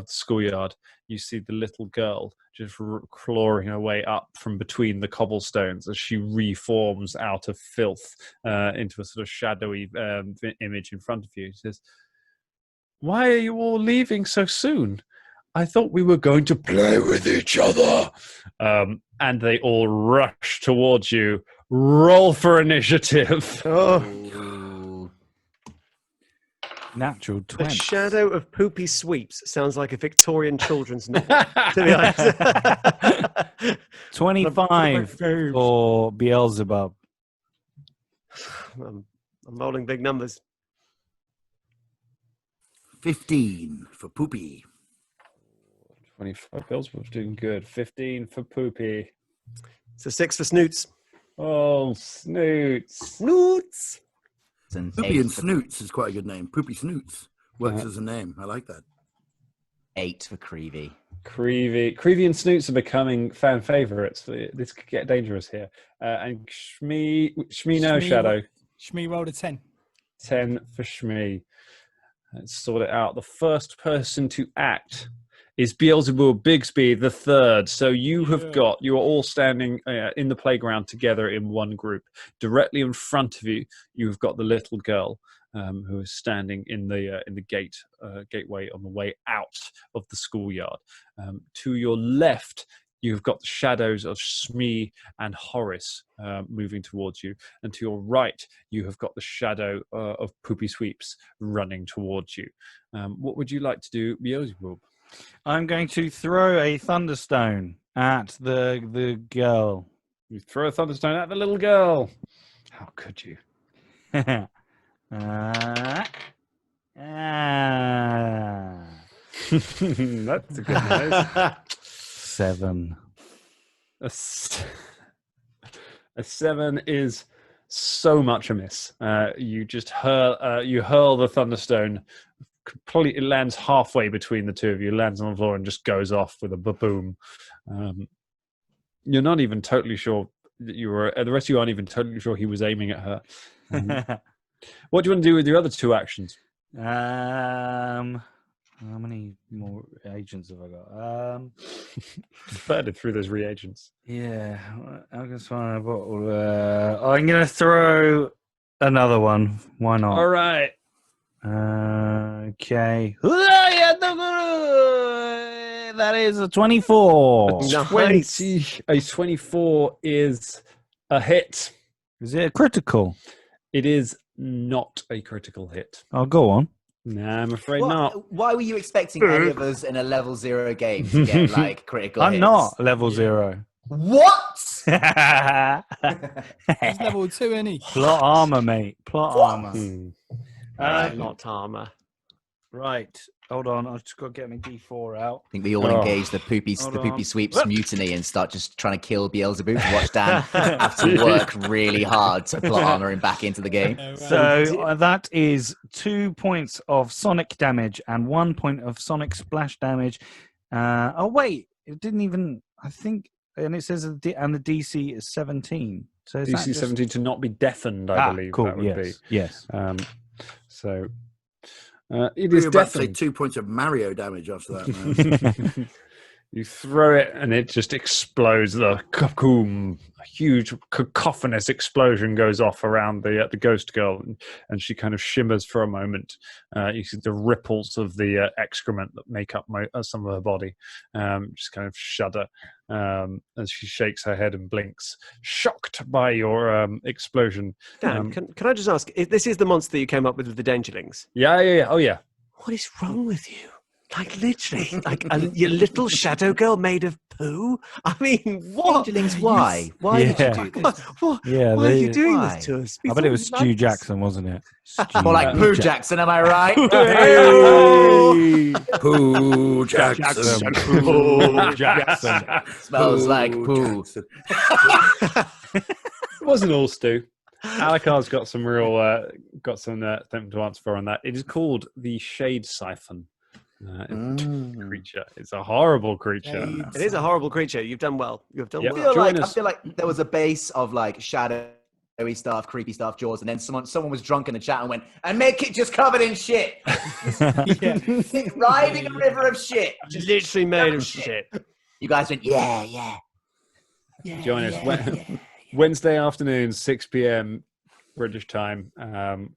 schoolyard, you see the little girl just clawing her way up from between the cobblestones as she reforms out of filth into a sort of shadowy image in front of you. She says, "Why are you all leaving so soon? I thought we were going to play with each other." And they all rush towards you. Roll for initiative. Ooh. Natural The 20. Shadow of Poopy Sweeps sounds like a Victorian children's novel, to be honest. 25 for Beelzebub. I'm rolling big numbers. 15 for Poopy. 25. Beelzebub's doing good. 15 for Poopy. So 6 for Snoots. Oh, Snoots. Snoots. Poopy and Snoots is quite a good name. Poopy Snoots works as a name. I like that. 8 for Creevy. Creevy and Snoots are becoming fan favorites. This could get dangerous here. And Shmi no Shadow. Shmi rolled a 10. 10 for Shmi. Let's sort it out. The first person to act is Beelzebub Bigsby the third. So you are all standing in the playground together in one group. Directly in front of you, you've got the little girl who is standing in the gateway on the way out of the schoolyard. To your left, you've got the shadows of Shmi and Horace moving towards you. And to your right, you have got the shadow of Poopy Sweeps running towards you. What would you like to do, Beelzebub? I'm going to throw a Thunderstone at the girl. You throw a Thunderstone at the little girl. How could you? That's a good noise. 7. A 7 is so much a miss. You just hurl the Thunderstone. Completely lands halfway between the two of you, lands on the floor and just goes off with a boom. You're not even totally sure that you were. The rest of you aren't even totally sure he was aiming at her. What do you want to do with your other 2 actions? How many more agents have I got? Burning through those reagents. Yeah, I'm going to find a bottle. I'm going to throw another one. Why not? All right. Okay. That is a 24. Nice. A 24 is a hit. Is it a critical? It is not a critical hit. Oh, go on. Nah, I'm afraid not. Why were you expecting any of us in a level 0 game to get like critical I'm hits? not level 0. What? He's level 2, isn't he? Plot armor, mate. Plot armor. Not armor. Right. Hold on. I've just got to get my D4 out. I think we all engage the Poopy Sweeps mutiny and start just trying to kill Beelzebub. Watch Dan have to work really hard to plot armor him back into the game. So that is 2 points of sonic damage and 1 point of sonic splash damage. Oh, wait. It didn't even, I think, and it says, and the DC is 17. So is DC 17 to not be deafened, I believe. Cool. That would be. Yes. So it We is were about to say deafened. 2 points of Mario damage after that. Man. You throw it and it just explodes. The kaboom! A huge cacophonous explosion goes off around the ghost girl, and she kind of shimmers for a moment. You see the ripples of the excrement that make up some of her body, just kind of shudder as she shakes her head and blinks, shocked by your explosion. Dan, can I just ask? This is the monster you came up with the Dangerlings? Yeah. Oh yeah. What is wrong with you? Like literally, like your little shadow girl made of poo. I mean, what? Dangerlings, why? Why did you do this? Why are you doing why? this to us? I bet it was Stu Jackson, wasn't it? More like Pooh Jackson, am I right? Pooh Jackson. Pooh Jackson. Smells like poo. Jackson. It wasn't all Stu. Alakar's got some real, something to answer for on that. It is called the Shade Siphon. Creature. It's a horrible creature. It is a horrible creature. You've done well. You've done well. I feel like there was a base of like shadowy stuff, creepy stuff, Jaws, and then someone was drunk in the chat and went, and make it just covered in shit. Riding a river of shit. Just literally made of shit. You guys went, yeah. Join us Wednesday afternoon, 6 p.m. British time,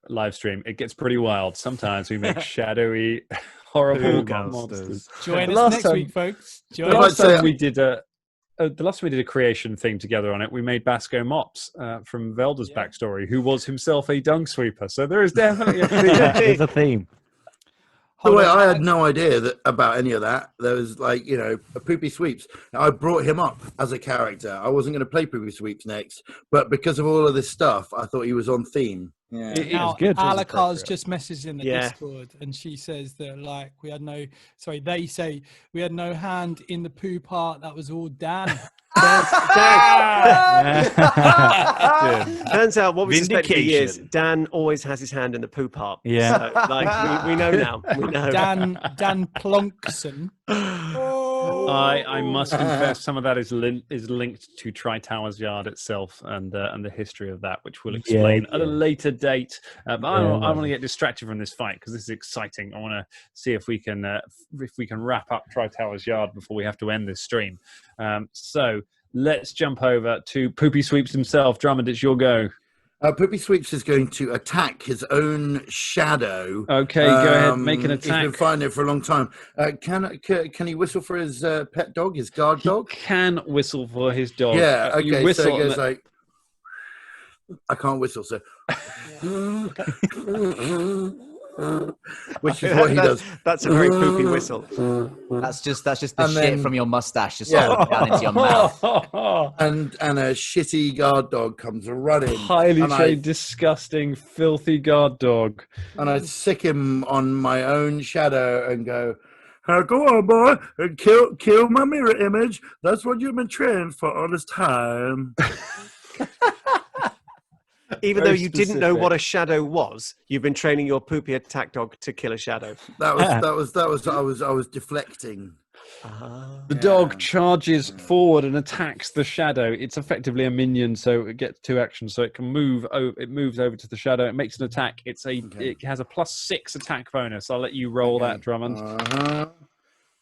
live stream. It gets pretty wild. Sometimes we make shadowy, horrible monsters. Join us next week, folks. The last time we did a creation thing together on it, we made Basco Mops from Velda's backstory, who was himself a dung sweeper. So there is definitely a theme. There's a theme. By the way, I had no idea about any of that. There was like, a Poopy Sweeps. I brought him up as a character. I wasn't going to play Poopy Sweeps next, but because of all of this stuff, I thought he was on theme. Yeah, it was good. Alakar's just messaged in the Discord, and she says that like they say we had no hand in the poo part. That was all Dan. Turns out what we suspected for years, Dan always has his hand in the poo part. Yeah. So, we know now. We know. Dan Plonkson. I must confess, some of that is linked to Tri-Towers Yard itself and the history of that, which we'll explain at a later date. I want to get distracted from this fight because this is exciting. I want to see if we can wrap up Tri-Towers Yard before we have to end this stream. So let's jump over to Poopy Sweeps himself. Drummond, it's your go. Poopy Sweeps is going to attack his own shadow. Okay, go ahead, make an attack. He's been fighting it for a long time. Can he whistle for his pet dog, his guard dog? He can whistle for his dog. Yeah, okay, you whistle so he goes like... I can't whistle, so... Which is what he does. That's a very poopy whistle. That's just the shit from your mustache just down into your mouth. And a shitty guard dog comes running. Highly trained, disgusting, filthy guard dog. And I sick him on my own shadow and go, go on, boy, and kill my mirror image. That's what you've been trained for all this time. Even though you didn't know what a shadow was, you've been training your poopy attack dog to kill a shadow. I was deflecting. The dog charges forward and attacks the shadow. It's effectively a minion, so it gets 2 actions. So it can move. It moves over to the shadow. It makes an attack. It has a +6 attack bonus. I'll let you roll that, Drummond.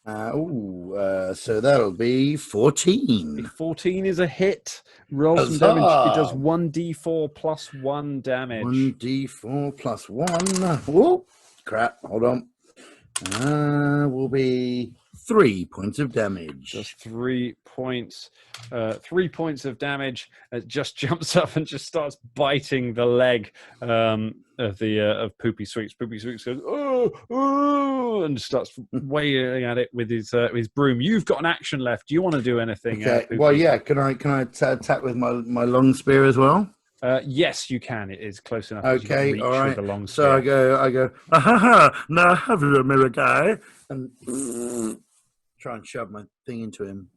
So that'll be 14. 14 is a hit. Roll some damage. It does 1d4 plus 1 damage. 1d4 plus 1. Whoa! Crap! Hold on. Will be 3 points of damage. Just 3 points. 3 points of damage. It just jumps up and just starts biting the leg of Poopy Sweeps. Poopy Sweeps goes oh, and starts wailing at it with his broom. You've got an action left. Do you want to do anything? Okay. Well, yeah. Can I attack with my long spear as well? Yes, you can. It is close enough. Okay, reach all right. with the long so I go. Now have you, mirror guy, and try and shove my thing into him.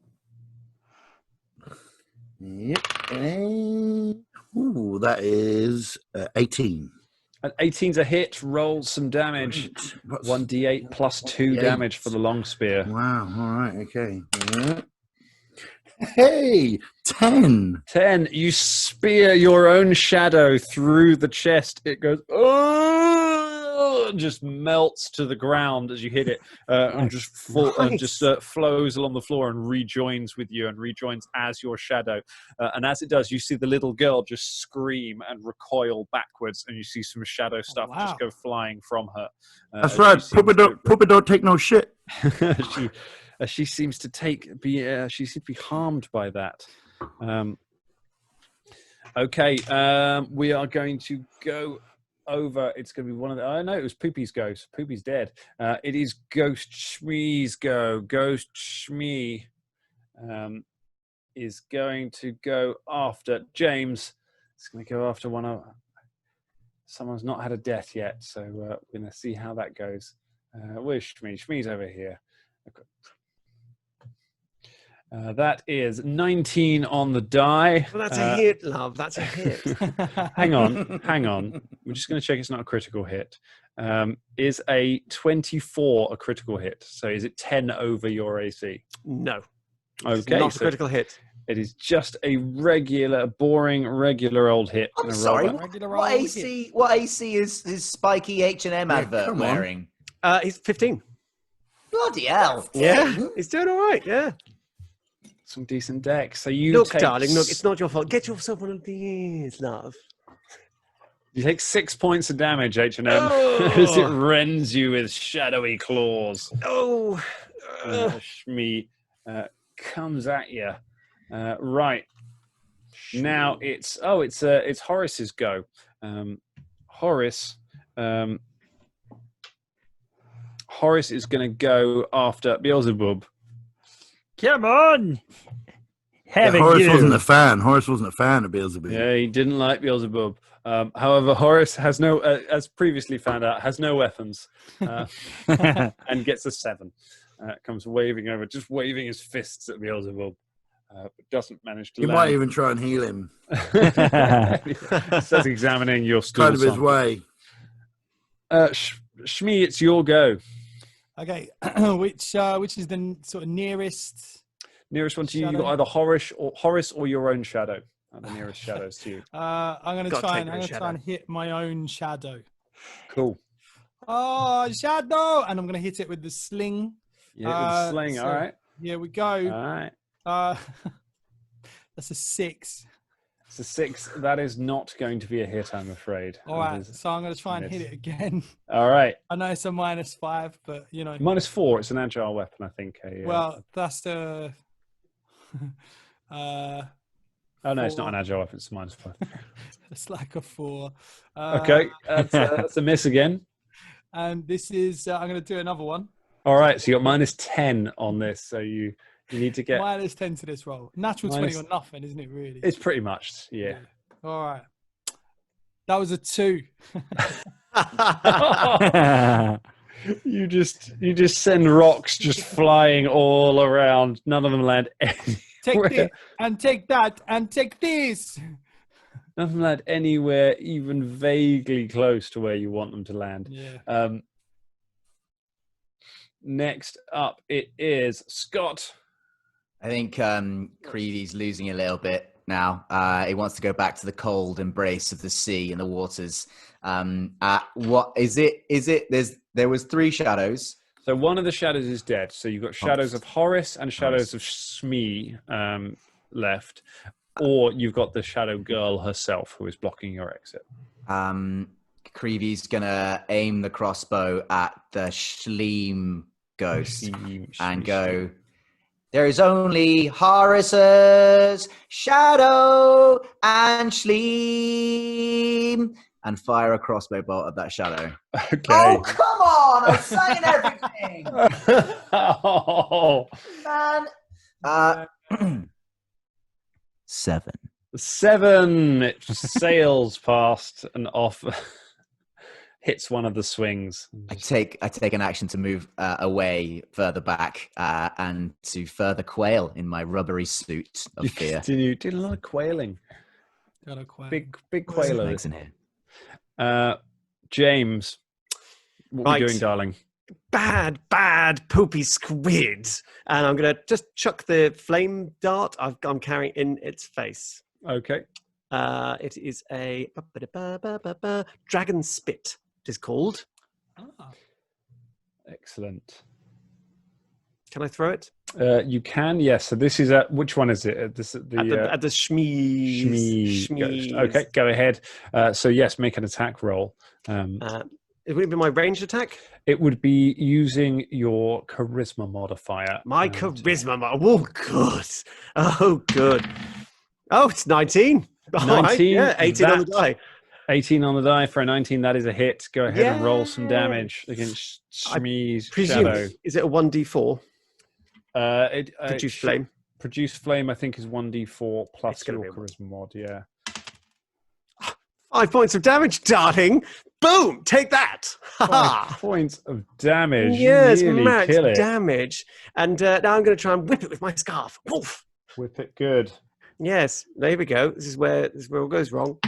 Yep. Ooh, that is 18. And 18's a hit. Roll some damage. 1d8 plus 2 damage for the long spear. Wow. All right. Okay. Yeah. Hey, 10. 10. You spear your own shadow through the chest. It goes, oh, just melts to the ground as you hit it, and just flows along the floor and rejoins with you, and rejoins as your shadow. And as it does, you see the little girl just scream and recoil backwards, and you see some shadow stuff just go flying from her. That's right. Poopa don't take no shit. She seems to be harmed by that. Okay, we are going to go over. It's going to be one of the. Oh no, it was Poopy's ghost. Poopy's dead. It is Ghost Shmee's go. Ghost Shmee is going to go after James. It's going to go after one of. Someone's not had a death yet, so we're going to see how that goes. Where's Shmee? Shmee's over here. Okay. That is 19 on the die. Well, that's a hit, love. That's a hit. Hang on. We're just going to check it's not a critical hit. Is a 24 a critical hit? So is it 10 over your AC? No. Okay. Not a critical hit. It is just a boring, regular old hit. I'm sorry. What AC is his spiky H&M advert wearing? He's 15. Bloody hell. Yeah. He's doing all right. Yeah. Some decent deck. So you look, darling, look, it's not your fault. Get yourself one of these, love. You take 6 points of damage, H&M, as it rends you with shadowy claws. Oh, Shmee comes at you. Right now, it's Horace's go. Horace is going to go after Beelzebub. Come on. Horace wasn't a fan. Horace wasn't a fan of Beelzebub. Yeah, he didn't like Beelzebub. However, Horace has no, as previously found out, has no weapons, and gets a 7. Comes waving over, just waving his fists at Beelzebub, but doesn't manage to. You might even try and heal him. Starts examining your stool. Kind of his way. Shmee, it's your go. Okay, which is the sort of nearest one to you? You got either Horace or your own shadow. Are the nearest shadows to you. I'm going to try and hit my own shadow. Cool. Oh, shadow! And I'm going to hit it with the sling. Yeah, with the sling. All right. Here we go. All right. That's a 6. It's a 6. That is not going to be a hit, I'm afraid. All right. So I'm going to try and hit it again. All right. I know it's a -5, but you know. -4. It's an agile weapon, I think. Well, that's the. Oh no, it's not an agile weapon. It's -5. It's like a 4. Okay, that's a miss again. And this is. I'm going to do another one. All right, so you got -10 on this, so you need to get -10 to this roll. Natural 20 or nothing, isn't it? Really? It's pretty much, yeah. All right. That was a 2. You just send rocks just flying all around. None of them land anywhere. Take this and take that and take this. None of them land anywhere even vaguely close to where you want them to land. Yeah. Next up, it is Scott. I think Creevy's losing a little bit now. He wants to go back to the cold embrace of the sea and the waters. What is it? There was 3 shadows. So one of the shadows is dead. So you've got shadows of Horace and shadows of Shmee left, or you've got the shadow girl herself who is blocking your exit. Creevy's gonna aim the crossbow at the Schleem ghost and go. There is only Horace's shadow and Schleem, and fire a crossbow bolt at that shadow. Okay. Oh, come on! I'm saying everything! Oh. Man. 7. 7. It sails past and off. Hits one of the swings. I take an action to move away further back and to further quail in my rubbery suit of fear. Continue doing a lot of quailing. Big quailer. Legs in here. James, what are you doing, darling? Bad poopy squid. And I'm going to just chuck the flame dart I'm carrying in its face. Okay. It is a dragon spit, it is called. Ah. Excellent. Can I throw it? You can, yes. So this is which one is it? At the Shmeez. Ghost. Okay, go ahead. So yes, make an attack roll. It would be my ranged attack. It would be using your charisma modifier. My charisma. Oh, good. Oh, good. Oh, it's 19. 19. Yeah, 18 on the die. 18 on the die for a 19. That is a hit. Go ahead and roll some damage against Shmee's shadow. Is it a 1d4? Produce flame. Produce flame, I think, is 1d4 plus It's gonna your be charisma mod. Yeah. 5 points of damage, darling. Boom! Take that. 5 points of damage. Yes, you nearly max kill it. damage. And now I'm going to try and whip it with my scarf. Woof. Whip it good. Yes, there we go. This is where it goes wrong.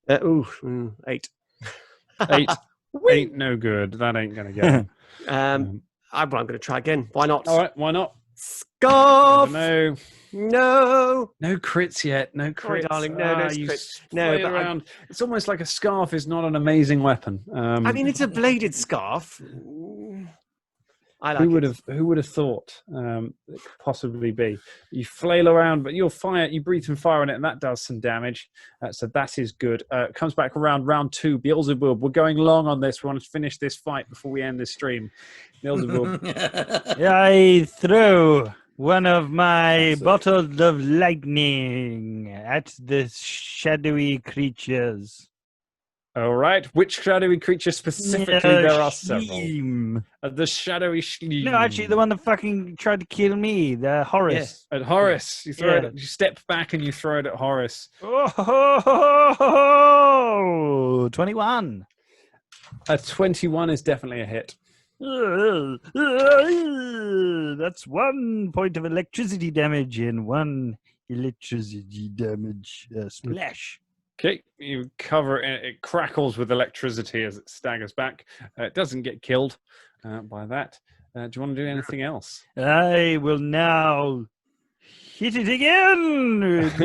8. 8. Ain't no good. That ain't gonna get him. I'm going to try again. Why not? All right, why not? Scarf. No crits yet. No crits, Sorry, darling. No you crits. No, but around. It's almost like a scarf is not an amazing weapon. I mean, it's a bladed scarf. I like who would have thought it could possibly be? You flail around, but you'll fire. You breathe some fire on it, and that does some damage. So that is good. It comes back around round 2. Beelzebub, we're going long on this. We want to finish this fight before we end this stream. Beelzebub, I throw one of my bottles of lightning at the shadowy creatures. all right. Which shadowy creature specifically? There are several. The shadowy Shleem. No, actually, the one that fucking tried to kill me, the Horace. At Horace. You throw it. You step back and you throw it at Horace. Oh, 21. A 21 is definitely a hit. That's 1 point of electricity damage and 1 electricity damage splash. Okay, you cover it. It crackles with electricity as it staggers back. It doesn't get killed by that. Do you want to do anything else? I will now hit it again with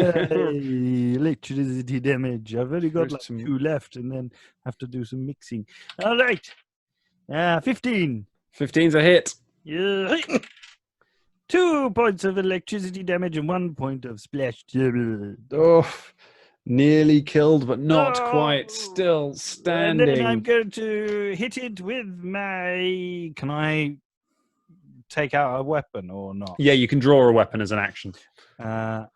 electricity damage. I've only got like 2 left and then have to do some mixing. All right. 15. 15's a hit. Yeah. 2 points of electricity damage and 1 point of splash damage. Oh, nearly killed, but not quite. Still standing. And then I'm going to hit it with my... Can I take out a weapon or not? Yeah, you can draw a weapon as an action. Yeah,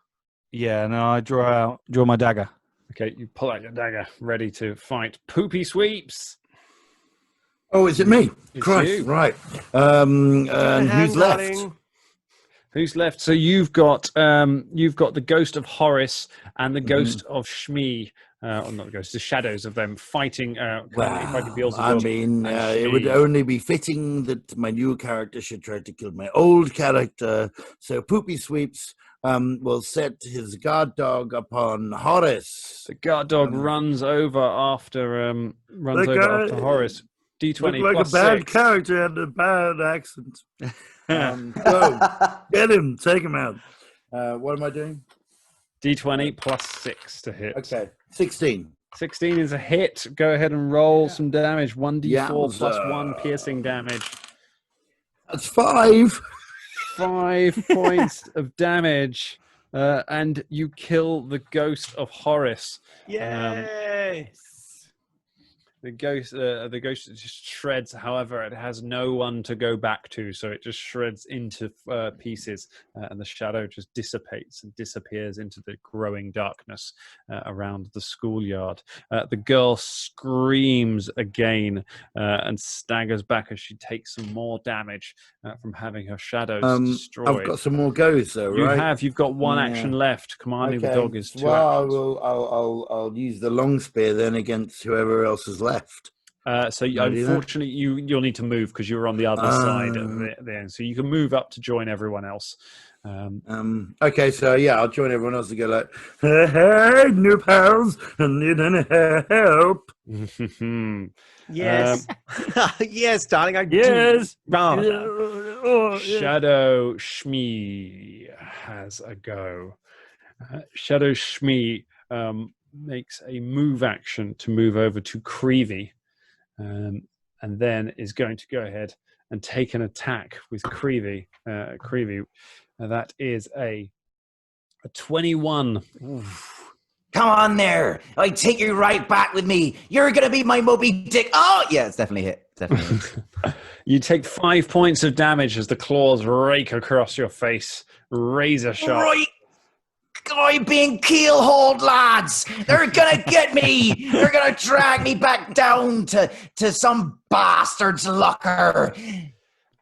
no, I draw my dagger. Okay, you pull out your dagger, ready to fight. Poopy sweeps. Oh, is it me? It's Christ, you. right. And who's left? Who's left? So you've got the ghost of Horace and the ghost of Shmee. Or not the ghost, the shadows of them fighting. Fighting Beelzebub. I mean, it would only be fitting that my new character should try to kill my old character. So Poopy Sweeps will set his guard dog upon Horace. The guard dog runs over after Horace. D20 look like plus a bad 6. character and a bad accent. Go, get him, take him out. What am I doing? D20 plus 6 to hit. Okay, 16. 16 is a hit. Go ahead and roll some damage. 1d4 plus 1 piercing damage. That's 5. 5 points of damage. And you kill the ghost of Horace. Yes. The ghost just shreds. However, it has no one to go back to, so it just shreds into pieces, and the shadow just dissipates and disappears into the growing darkness around the schoolyard. The girl screams again and staggers back as she takes some more damage from having her shadows destroyed. I've got some more goes though, right? You've got one action left. Commanding the dog is 2 well, actions. I'll use the long spear then against whoever else is left. So unfortunately, you'll need to move because you're on the other side of the end. So you can move up to join everyone else. Okay, so yeah, I'll join everyone else and go like, hey, new pals, need any help? Yes. Yes, darling. Yes. Shadow Shmee has a go. Shadow Shmee makes a move action to move over to Creevy. and then is going to go ahead and take an attack with Creevy. That is a 21. Oof. Come on there. I take you right back with me. You're going to be my Moby Dick. Oh, yeah, it's definitely hit. Definitely hit. You take 5 points of damage as the claws rake across your face. Razor sharp. Right. I'm being keelhauled, lads. They're going to get me. They're going to drag me back down to some bastard's locker.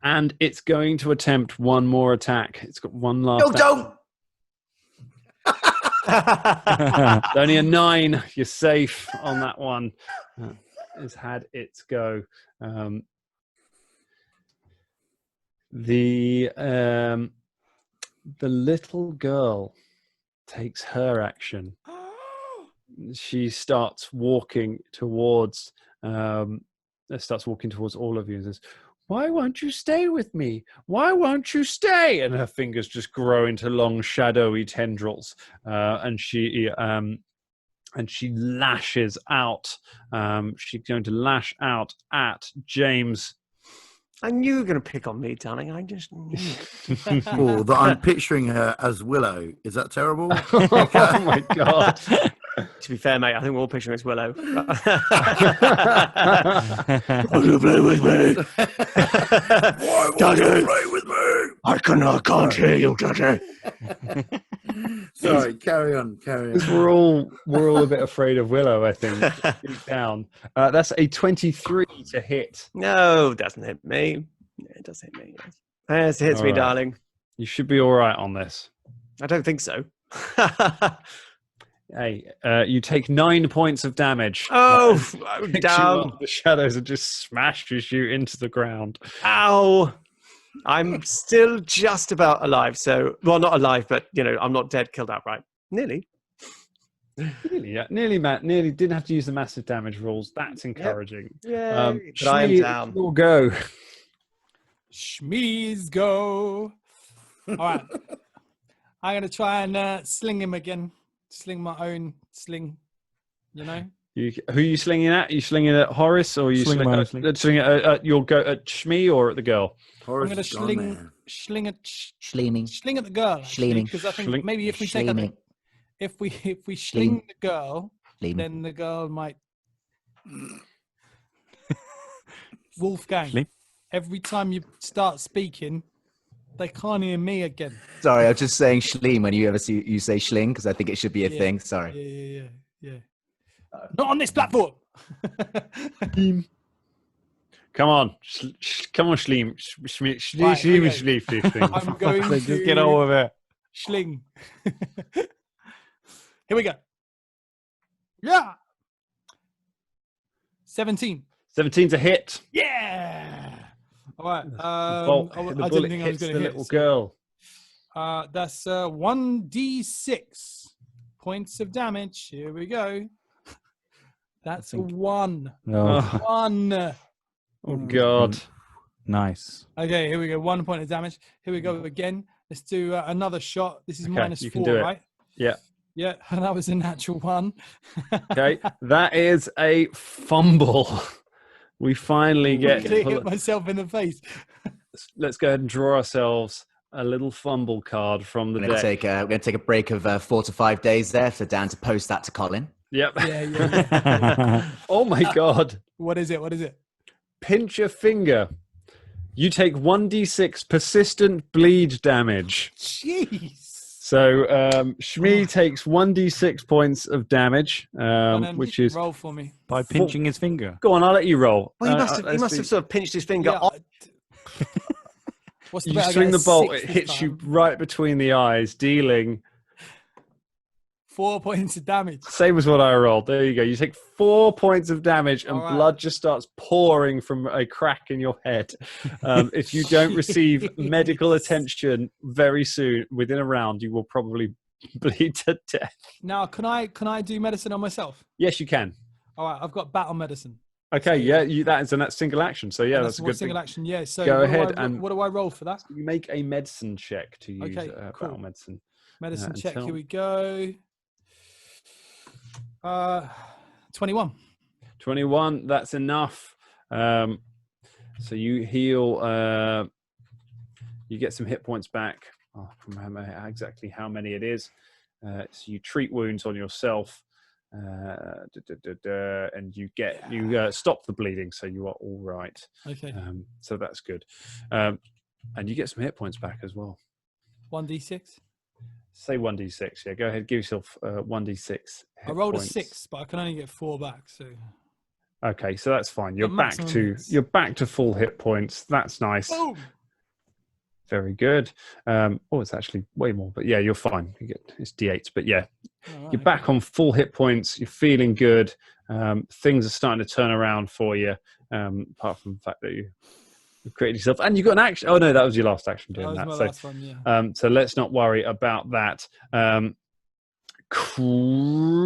And it's going to attempt one more attack. It's got one last No, don't. It's only a 9. You're safe on that one. It's had its go. The little girl takes her action. She starts walking towards all of you and says, "Why won't you stay with me? Why won't you stay?" And her fingers just grow into long, shadowy tendrils, and she lashes out. She's going to lash out at James. I knew you were going to pick on me, darling. I just knew it. Oh, that I'm picturing her as Willow. Is that terrible? Oh my god! To be fair, mate, I think we're all picturing as Willow. Will you play with me? Why won't you play with me? I can't hear you, Daddy. Sorry, carry on. We're all a bit afraid of Willow, I think. Deep down. That's a 23 to hit. No, it doesn't hit me. Yeah, it does hit me. Yes, it hits All me, right. darling. You should be all right on this. I don't think so. Hey, you take 9 points of damage. Oh, Picks you down. up the shadows and just smashes you into the ground. Ow. I'm still just about alive. So, well, not alive, but, I'm not dead, killed outright. Nearly. Nearly, yeah. Nearly didn't have to use the massive damage rules. That's encouraging. Yeah, but I am down. You'll go. Shmees go. All right. I'm going to try and sling him again. Sling my own sling, Who are you slinging at? Are you slinging at Horace, or are you slinging at you'll go at Shmee or at the girl? I'm going to sling at the girl, because I think maybe if we take if we sling the girl, then the girl might. Wolfgang, every time you start speaking, they can't hear me again. Sorry, I was just saying Schleem when you say Schling, because I think it should be a thing. Sorry. Yeah. Not on this platform. Come on, Schleem. Schleem. I'm going to Just get on with it. Schling. Here we go. Yeah. 17. 17's a hit. Yeah. All right. The I bullet didn't think I was hits going the to hit. little girl. That's 1d6 points of damage. Here we go. That's a 1. Oh. 1. Oh God. Nice. Okay, here we go. 1 point of damage. Here we go again. Let's do another shot. This is Okay, you can -4, do it. right? Yeah. Yeah, that was a natural 1. Okay, that is a fumble. We finally I'm get. going to hit myself in the face. Let's go ahead and draw ourselves a little fumble card from the We're deck. going to take a break of 4 to 5 days there for Dan to post that to Colin. Yep. Yeah. Oh my God. What is it? Pinch your finger. You take 1d6 persistent bleed damage. Jeez. So Shmee takes 1d6 points of damage, which is roll for me. By pinching his finger. Go on, I'll let you roll. Well, he must have sort of pinched his finger off. What's the You bet? I swing get a the bolt, 6 it this hits you time. right between the eyes, dealing 4 points of damage. same as what I rolled. There you go. You take 4 points of damage, and All right. blood just starts pouring from a crack in your head. If you don't receive medical attention very soon, within a round, you will probably bleed to death. Now, can I do medicine on myself? Yes, you can. All right, I've got battle medicine. Okay, that is a single action. So yeah, And that's a one good single thing. action. Yeah. So Go what do ahead I, and- what do I roll for that? You make a medicine check to use Okay, cool. battle medicine. Medicine check. until- Here we go. 21. 21, that's enough. So you heal. You get some hit points back. From exactly how many it is. So you treat wounds on yourself, and you stop the bleeding, so you are all right. Okay. So that's good, and you get some hit points back as well. 1d6. Say 1d6. Yeah, go ahead. Give yourself 1d6. I rolled a 6, but I can only get 4 back. So. Okay, so that's fine. You're But back to full hit points. That's nice. Boom. Very good. It's actually way more, but yeah, you're fine. It's d8s, but yeah, you're back on full hit points. You're feeling good. Things are starting to turn around for you. Apart from the fact that you created yourself, and you got an action. Oh no, that was your last action doing that. That was So, my last one, yeah. So let's not worry about that. Creevy.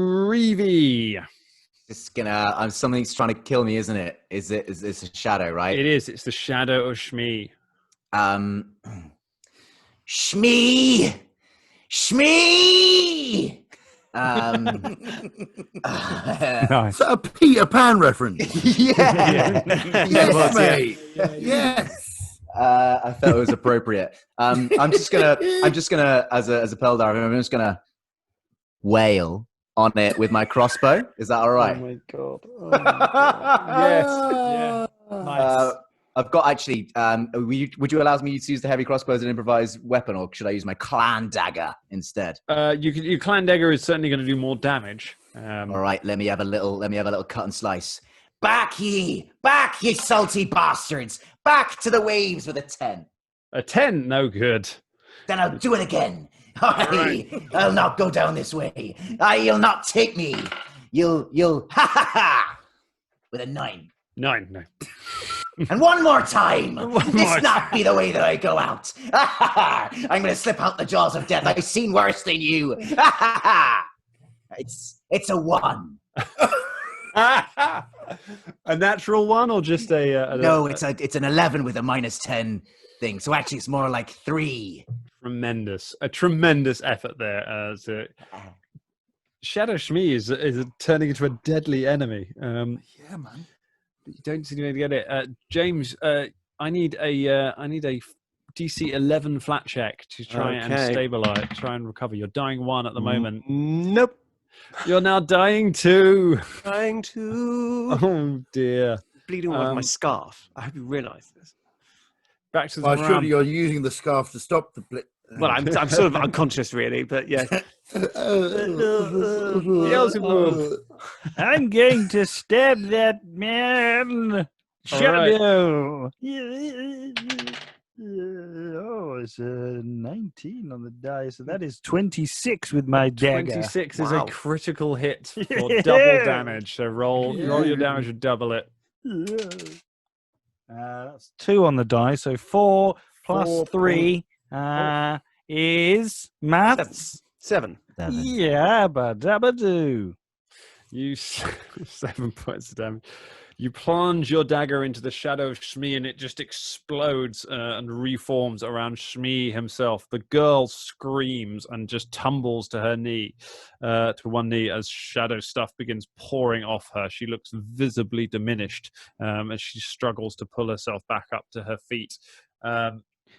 It's gonna. Something's trying to kill me, isn't it? Is it's a shadow, right? It is. It's the shadow of Shmi. Shmee. Nice. A Peter Pan reference. Yeah. Yes, mate. Yes. I felt it was appropriate. I'm just gonna, as a Peldar, I'm just gonna wail on it with my crossbow. Is that all right? Oh my god! Oh my god. Yes. Yeah. Nice. I've got actually. Would you allow me to use the heavy crossbow as an improvised weapon, or should I use my clan dagger instead? Your clan dagger is certainly going to do more damage. All right, let me have a little cut and slice. Back ye salty bastards! Back to the waves with a 10. A 10, no good. Then I'll do it again. I'll not go down this way. You'll not take me. You'll ha ha ha with a 9. 9, no. And one more time. This not be the way that I go out. I'm going to slip out the jaws of death. I've seen worse than you. It's a 1. A natural 1 or just No, it's an 11 with a -10 thing. So actually, it's more like 3. A tremendous effort there. Shadow Shmi is turning into a deadly enemy. Yeah, man. You don't seem to get it. James, I need a DC 11 flat check to try and stabilize, try and recover. You're dying 1 at the moment. Nope. You're now dying 2. Dying 2. Oh dear. Bleeding all over my scarf. I hope you realise this. Back to the Well, surely you're using the scarf to stop the Well, I'm sort of unconscious, really, but yeah. Beelzebub. I'm going to stab that man. Shadow. Oh, it's a 19 on the die, so that is 26 with my dagger. 26 is a critical hit for double damage. So roll your damage and double it. That's 2 on the die, so 4 plus 3 is maths. 7. Yeah, but do. You 7 points of damage. You plunge your dagger into the shadow of Shmi, and it just explodes and reforms around Shmi himself. The girl screams and just tumbles to her knee, to one knee, as shadow stuff begins pouring off her. She looks visibly diminished as she struggles to pull herself back up to her feet.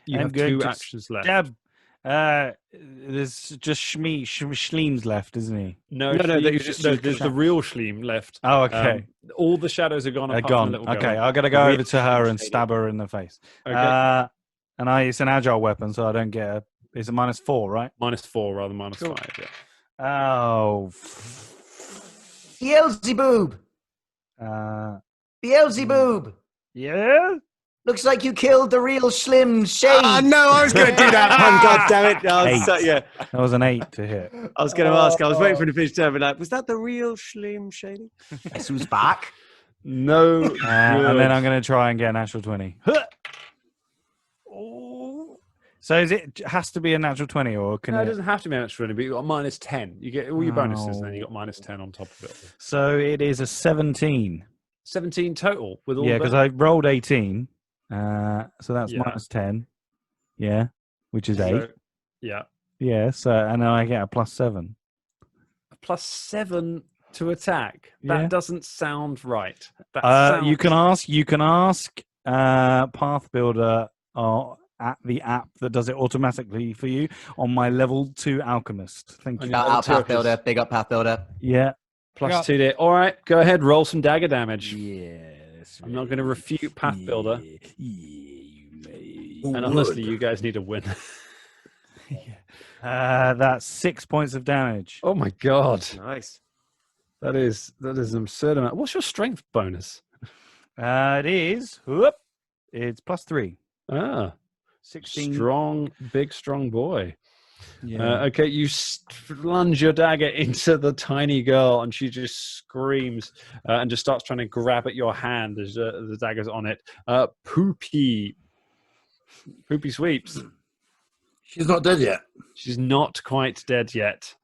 You have 2 actions left. There's just Schleem's left, isn't he? No, there's the real Schleem left. Oh, okay. All the shadows are gone. They're gone. Okay, I got to go over to her and stab her in the face. Okay. It's an agile weapon, so I don't get it's a -4, right? -4 rather than -5, yeah. Oh. Beelzebub! Beelzebub! Yeah? Looks like you killed the real Slim Shady. No, I was going to do that one. God damn it. That was an 8 to hit. I was going to ask. I was waiting for the finish to be like, was that the real Slim Shady? Guess who's back? No. And then I'm going to try and get a natural 20. So it has to be a natural 20, or can it doesn't have to be a natural 20, but you got -10. You get all your bonuses, and then you got -10 on top of it. So it is a 17. 17 total with all. Yeah, because I rolled 18. So that's -10. Yeah, which is 8. Yeah. Yeah, so and then I get a +7. A +7 to attack. That doesn't sound right. You can ask Path Builder at the app that does it automatically for you on my level 2 Alchemist. Thank you. Shout out Path Builder. Big up Path Builder. Yeah. Plus 2D. All right, go ahead. Roll some dagger damage. Yes. I'm not going to refute Path Builder. And honestly, you guys need a win. That's 6 points of damage. Oh my god. Nice. That is an absurd amount. What's your strength bonus? It's +3. 16. Strong, big, strong boy. Yeah. Okay, you plunge your dagger into the tiny girl, and she just screams and just starts trying to grab at your hand as the dagger's on it. Poopy sweeps. She's not dead yet. She's not quite dead yet.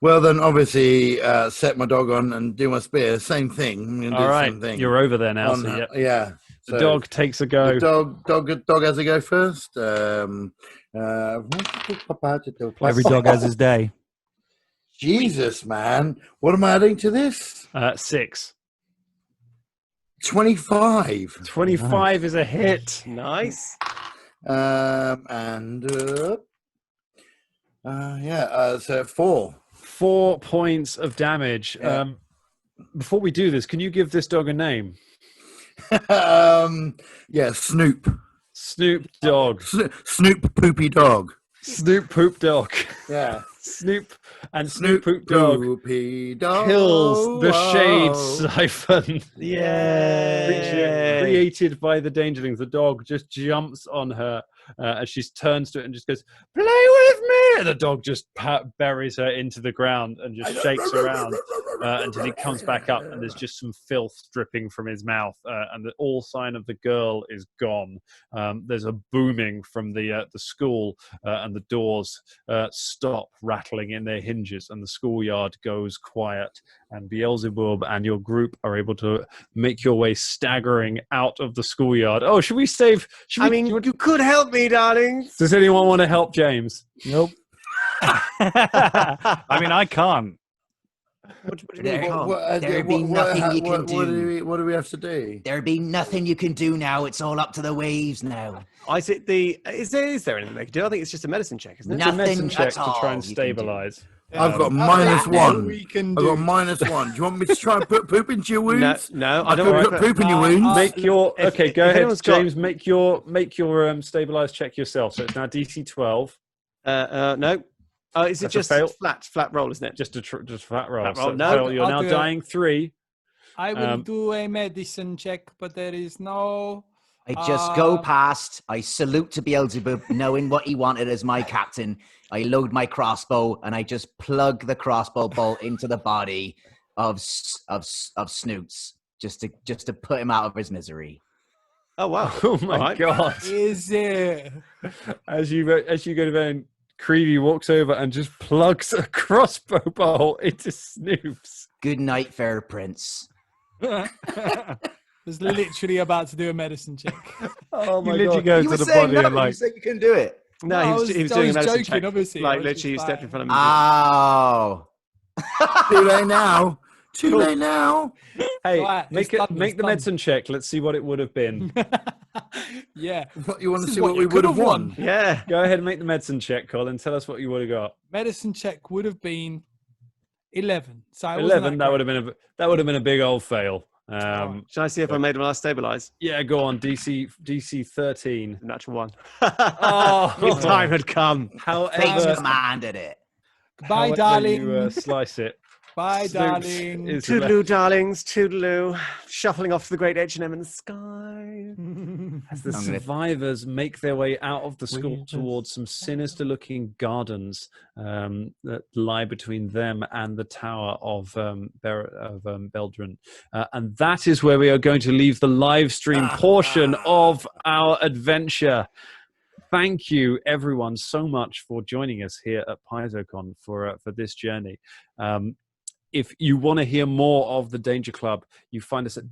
Well, then obviously set my dog on and do my spear. Same thing. I'm gonna do All the right, same thing. you're over there now. So Yeah. yeah. The So dog takes a go. the dog has a go first. Every dog has his day. Jesus, man. What am I adding to this? 6. 25. 25 is a hit. Nice. So 4. 4 points of damage. Yeah. Before we do this, can you give this dog a name? Snoop. Snoop Dog. Snoop Poopy Dog. Snoop Poop Dog. Yeah. Snoop Poop Dog Poopy Dog kills the Shade Siphon. Yeah. Created by the Dangerlings. The dog just jumps on her as she turns to it and just goes, "Play with me!" And the dog just buries her into the ground and just shakes around until he comes back up, and there's just some filth dripping from his mouth, and all sign of the girl is gone. There's a booming from the school, and the doors stop rattling in their hinges, and the schoolyard goes quiet, and Beelzebub and your group are able to make your way staggering out of the schoolyard. Oh, should we save? You could help me, darling. Does anyone want to help James? Nope. I mean, I can't. What do you mean? There'd be nothing you can do. What do we have to do? There'd be nothing you can do now. It's all up to the waves now. Is there anything they can do? I think it's just a medicine check, isn't it? It's a medicine check at to try and all you can do. stabilize. I've got that -1. We can I've do. got -1. Do you want me to try and put poop into your wounds? No, I I don't put want poop in your wounds. Make your if go ahead, anyone's got- James. Make your stabilize check yourself. So it's now DC 12. No. Is it That's a just fail. flat roll, isn't it? Just flat roll. Flat roll. So No, fail, you're I'll now do it. dying 3. I will do a medicine check, but there is no. I just go past. I salute to Beelzebub, knowing what he wanted as my captain. I load my crossbow and I just plug the crossbow bolt into the body of Snoots, just to put him out of his misery. Oh wow! Oh my All right. god! Is it? As you go to bed, Creevy walks over and just plugs a crossbow bolt into Snoops. Good night, fair prince. Was literally about to do a medicine check. Oh You my literally god! go You to were the saying body no. and You like, said you couldn't do it. No, I he was doing a medicine joking, check. obviously. Like I was literally, you just stepped in like- front of me. Oh. Too late now. Too late now. Hey, Right, make it's done, make it's the done. medicine check. Let's see what it would have been. Yeah. What you want to This is see? what What you we would have could've won? Yeah. Go ahead and make the medicine check, Colin. Tell us what you would have got. Medicine check would have been 11. So it 11. wasn't That would have been a big old fail. Alright. Shall I see if I made my last stabilize? Yeah, go on. DC 13. Natural 1. Oh, His time had come. Fate's However, commanded it. Goodbye, however darling. you slice it. Bye, Snoops darling. is Toodaloo, darlings. Toodaloo. Shuffling off to the great H&M in the sky. As the I'm gonna- survivors make their way out of the school towards some sinister-looking gardens that lie between them and the tower of Beldrin. And that is where we are going to leave the live stream portion of our adventure. Thank you, everyone, so much for joining us here at Paizocon for this journey. If you want to hear more of the Danger Club, you find us at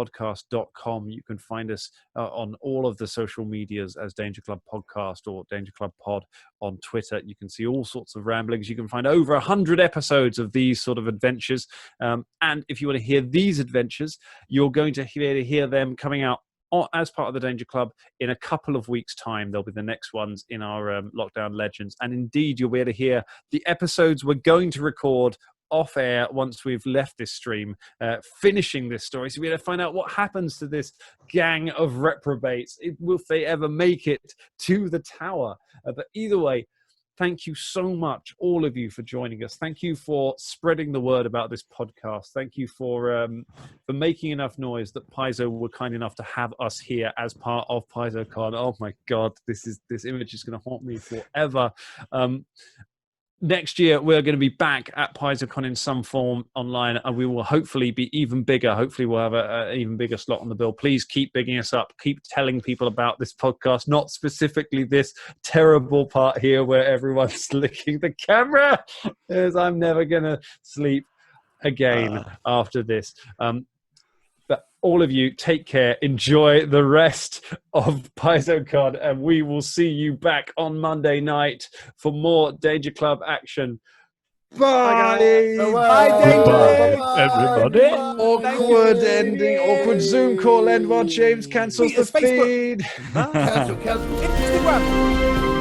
dangerclubpodcast.com. You can find us on all of the social medias as Danger Club Podcast or Danger Club Pod on Twitter. You can see all sorts of ramblings. You can find over 100 episodes of these sort of adventures. And if you want to hear these adventures, you're going to hear them coming out as part of the Danger Club. In a couple of weeks' time, there'll be the next ones in our Lockdown Legends. And indeed, you'll be able to hear the episodes we're going to record off air once we've left this stream, finishing this story. So we're going to find out what happens to this gang of reprobates, if they ever make it to the tower. But either way, thank you so much, all of you, for joining us. Thank you for spreading the word about this podcast. Thank you for making enough noise that Paizo were kind enough to have us here as part of Paizocon. Oh my God, this image is going to haunt me forever. Next year, we're going to be back at Paizocon in some form online, and we will hopefully be even bigger. Hopefully, we'll have an even bigger slot on the bill. Please keep bigging us up. Keep telling people about this podcast, not specifically this terrible part here where everyone's licking the camera, because I'm never going to sleep again after this. But all of you, take care. Enjoy the rest of Paizocon, and we will see you back on Monday night for more Danger Club action. Bye. Bye, everybody. Awkward ending. Awkward Zoom call end while James cancels the Facebook. feed. Cancel. Instagram.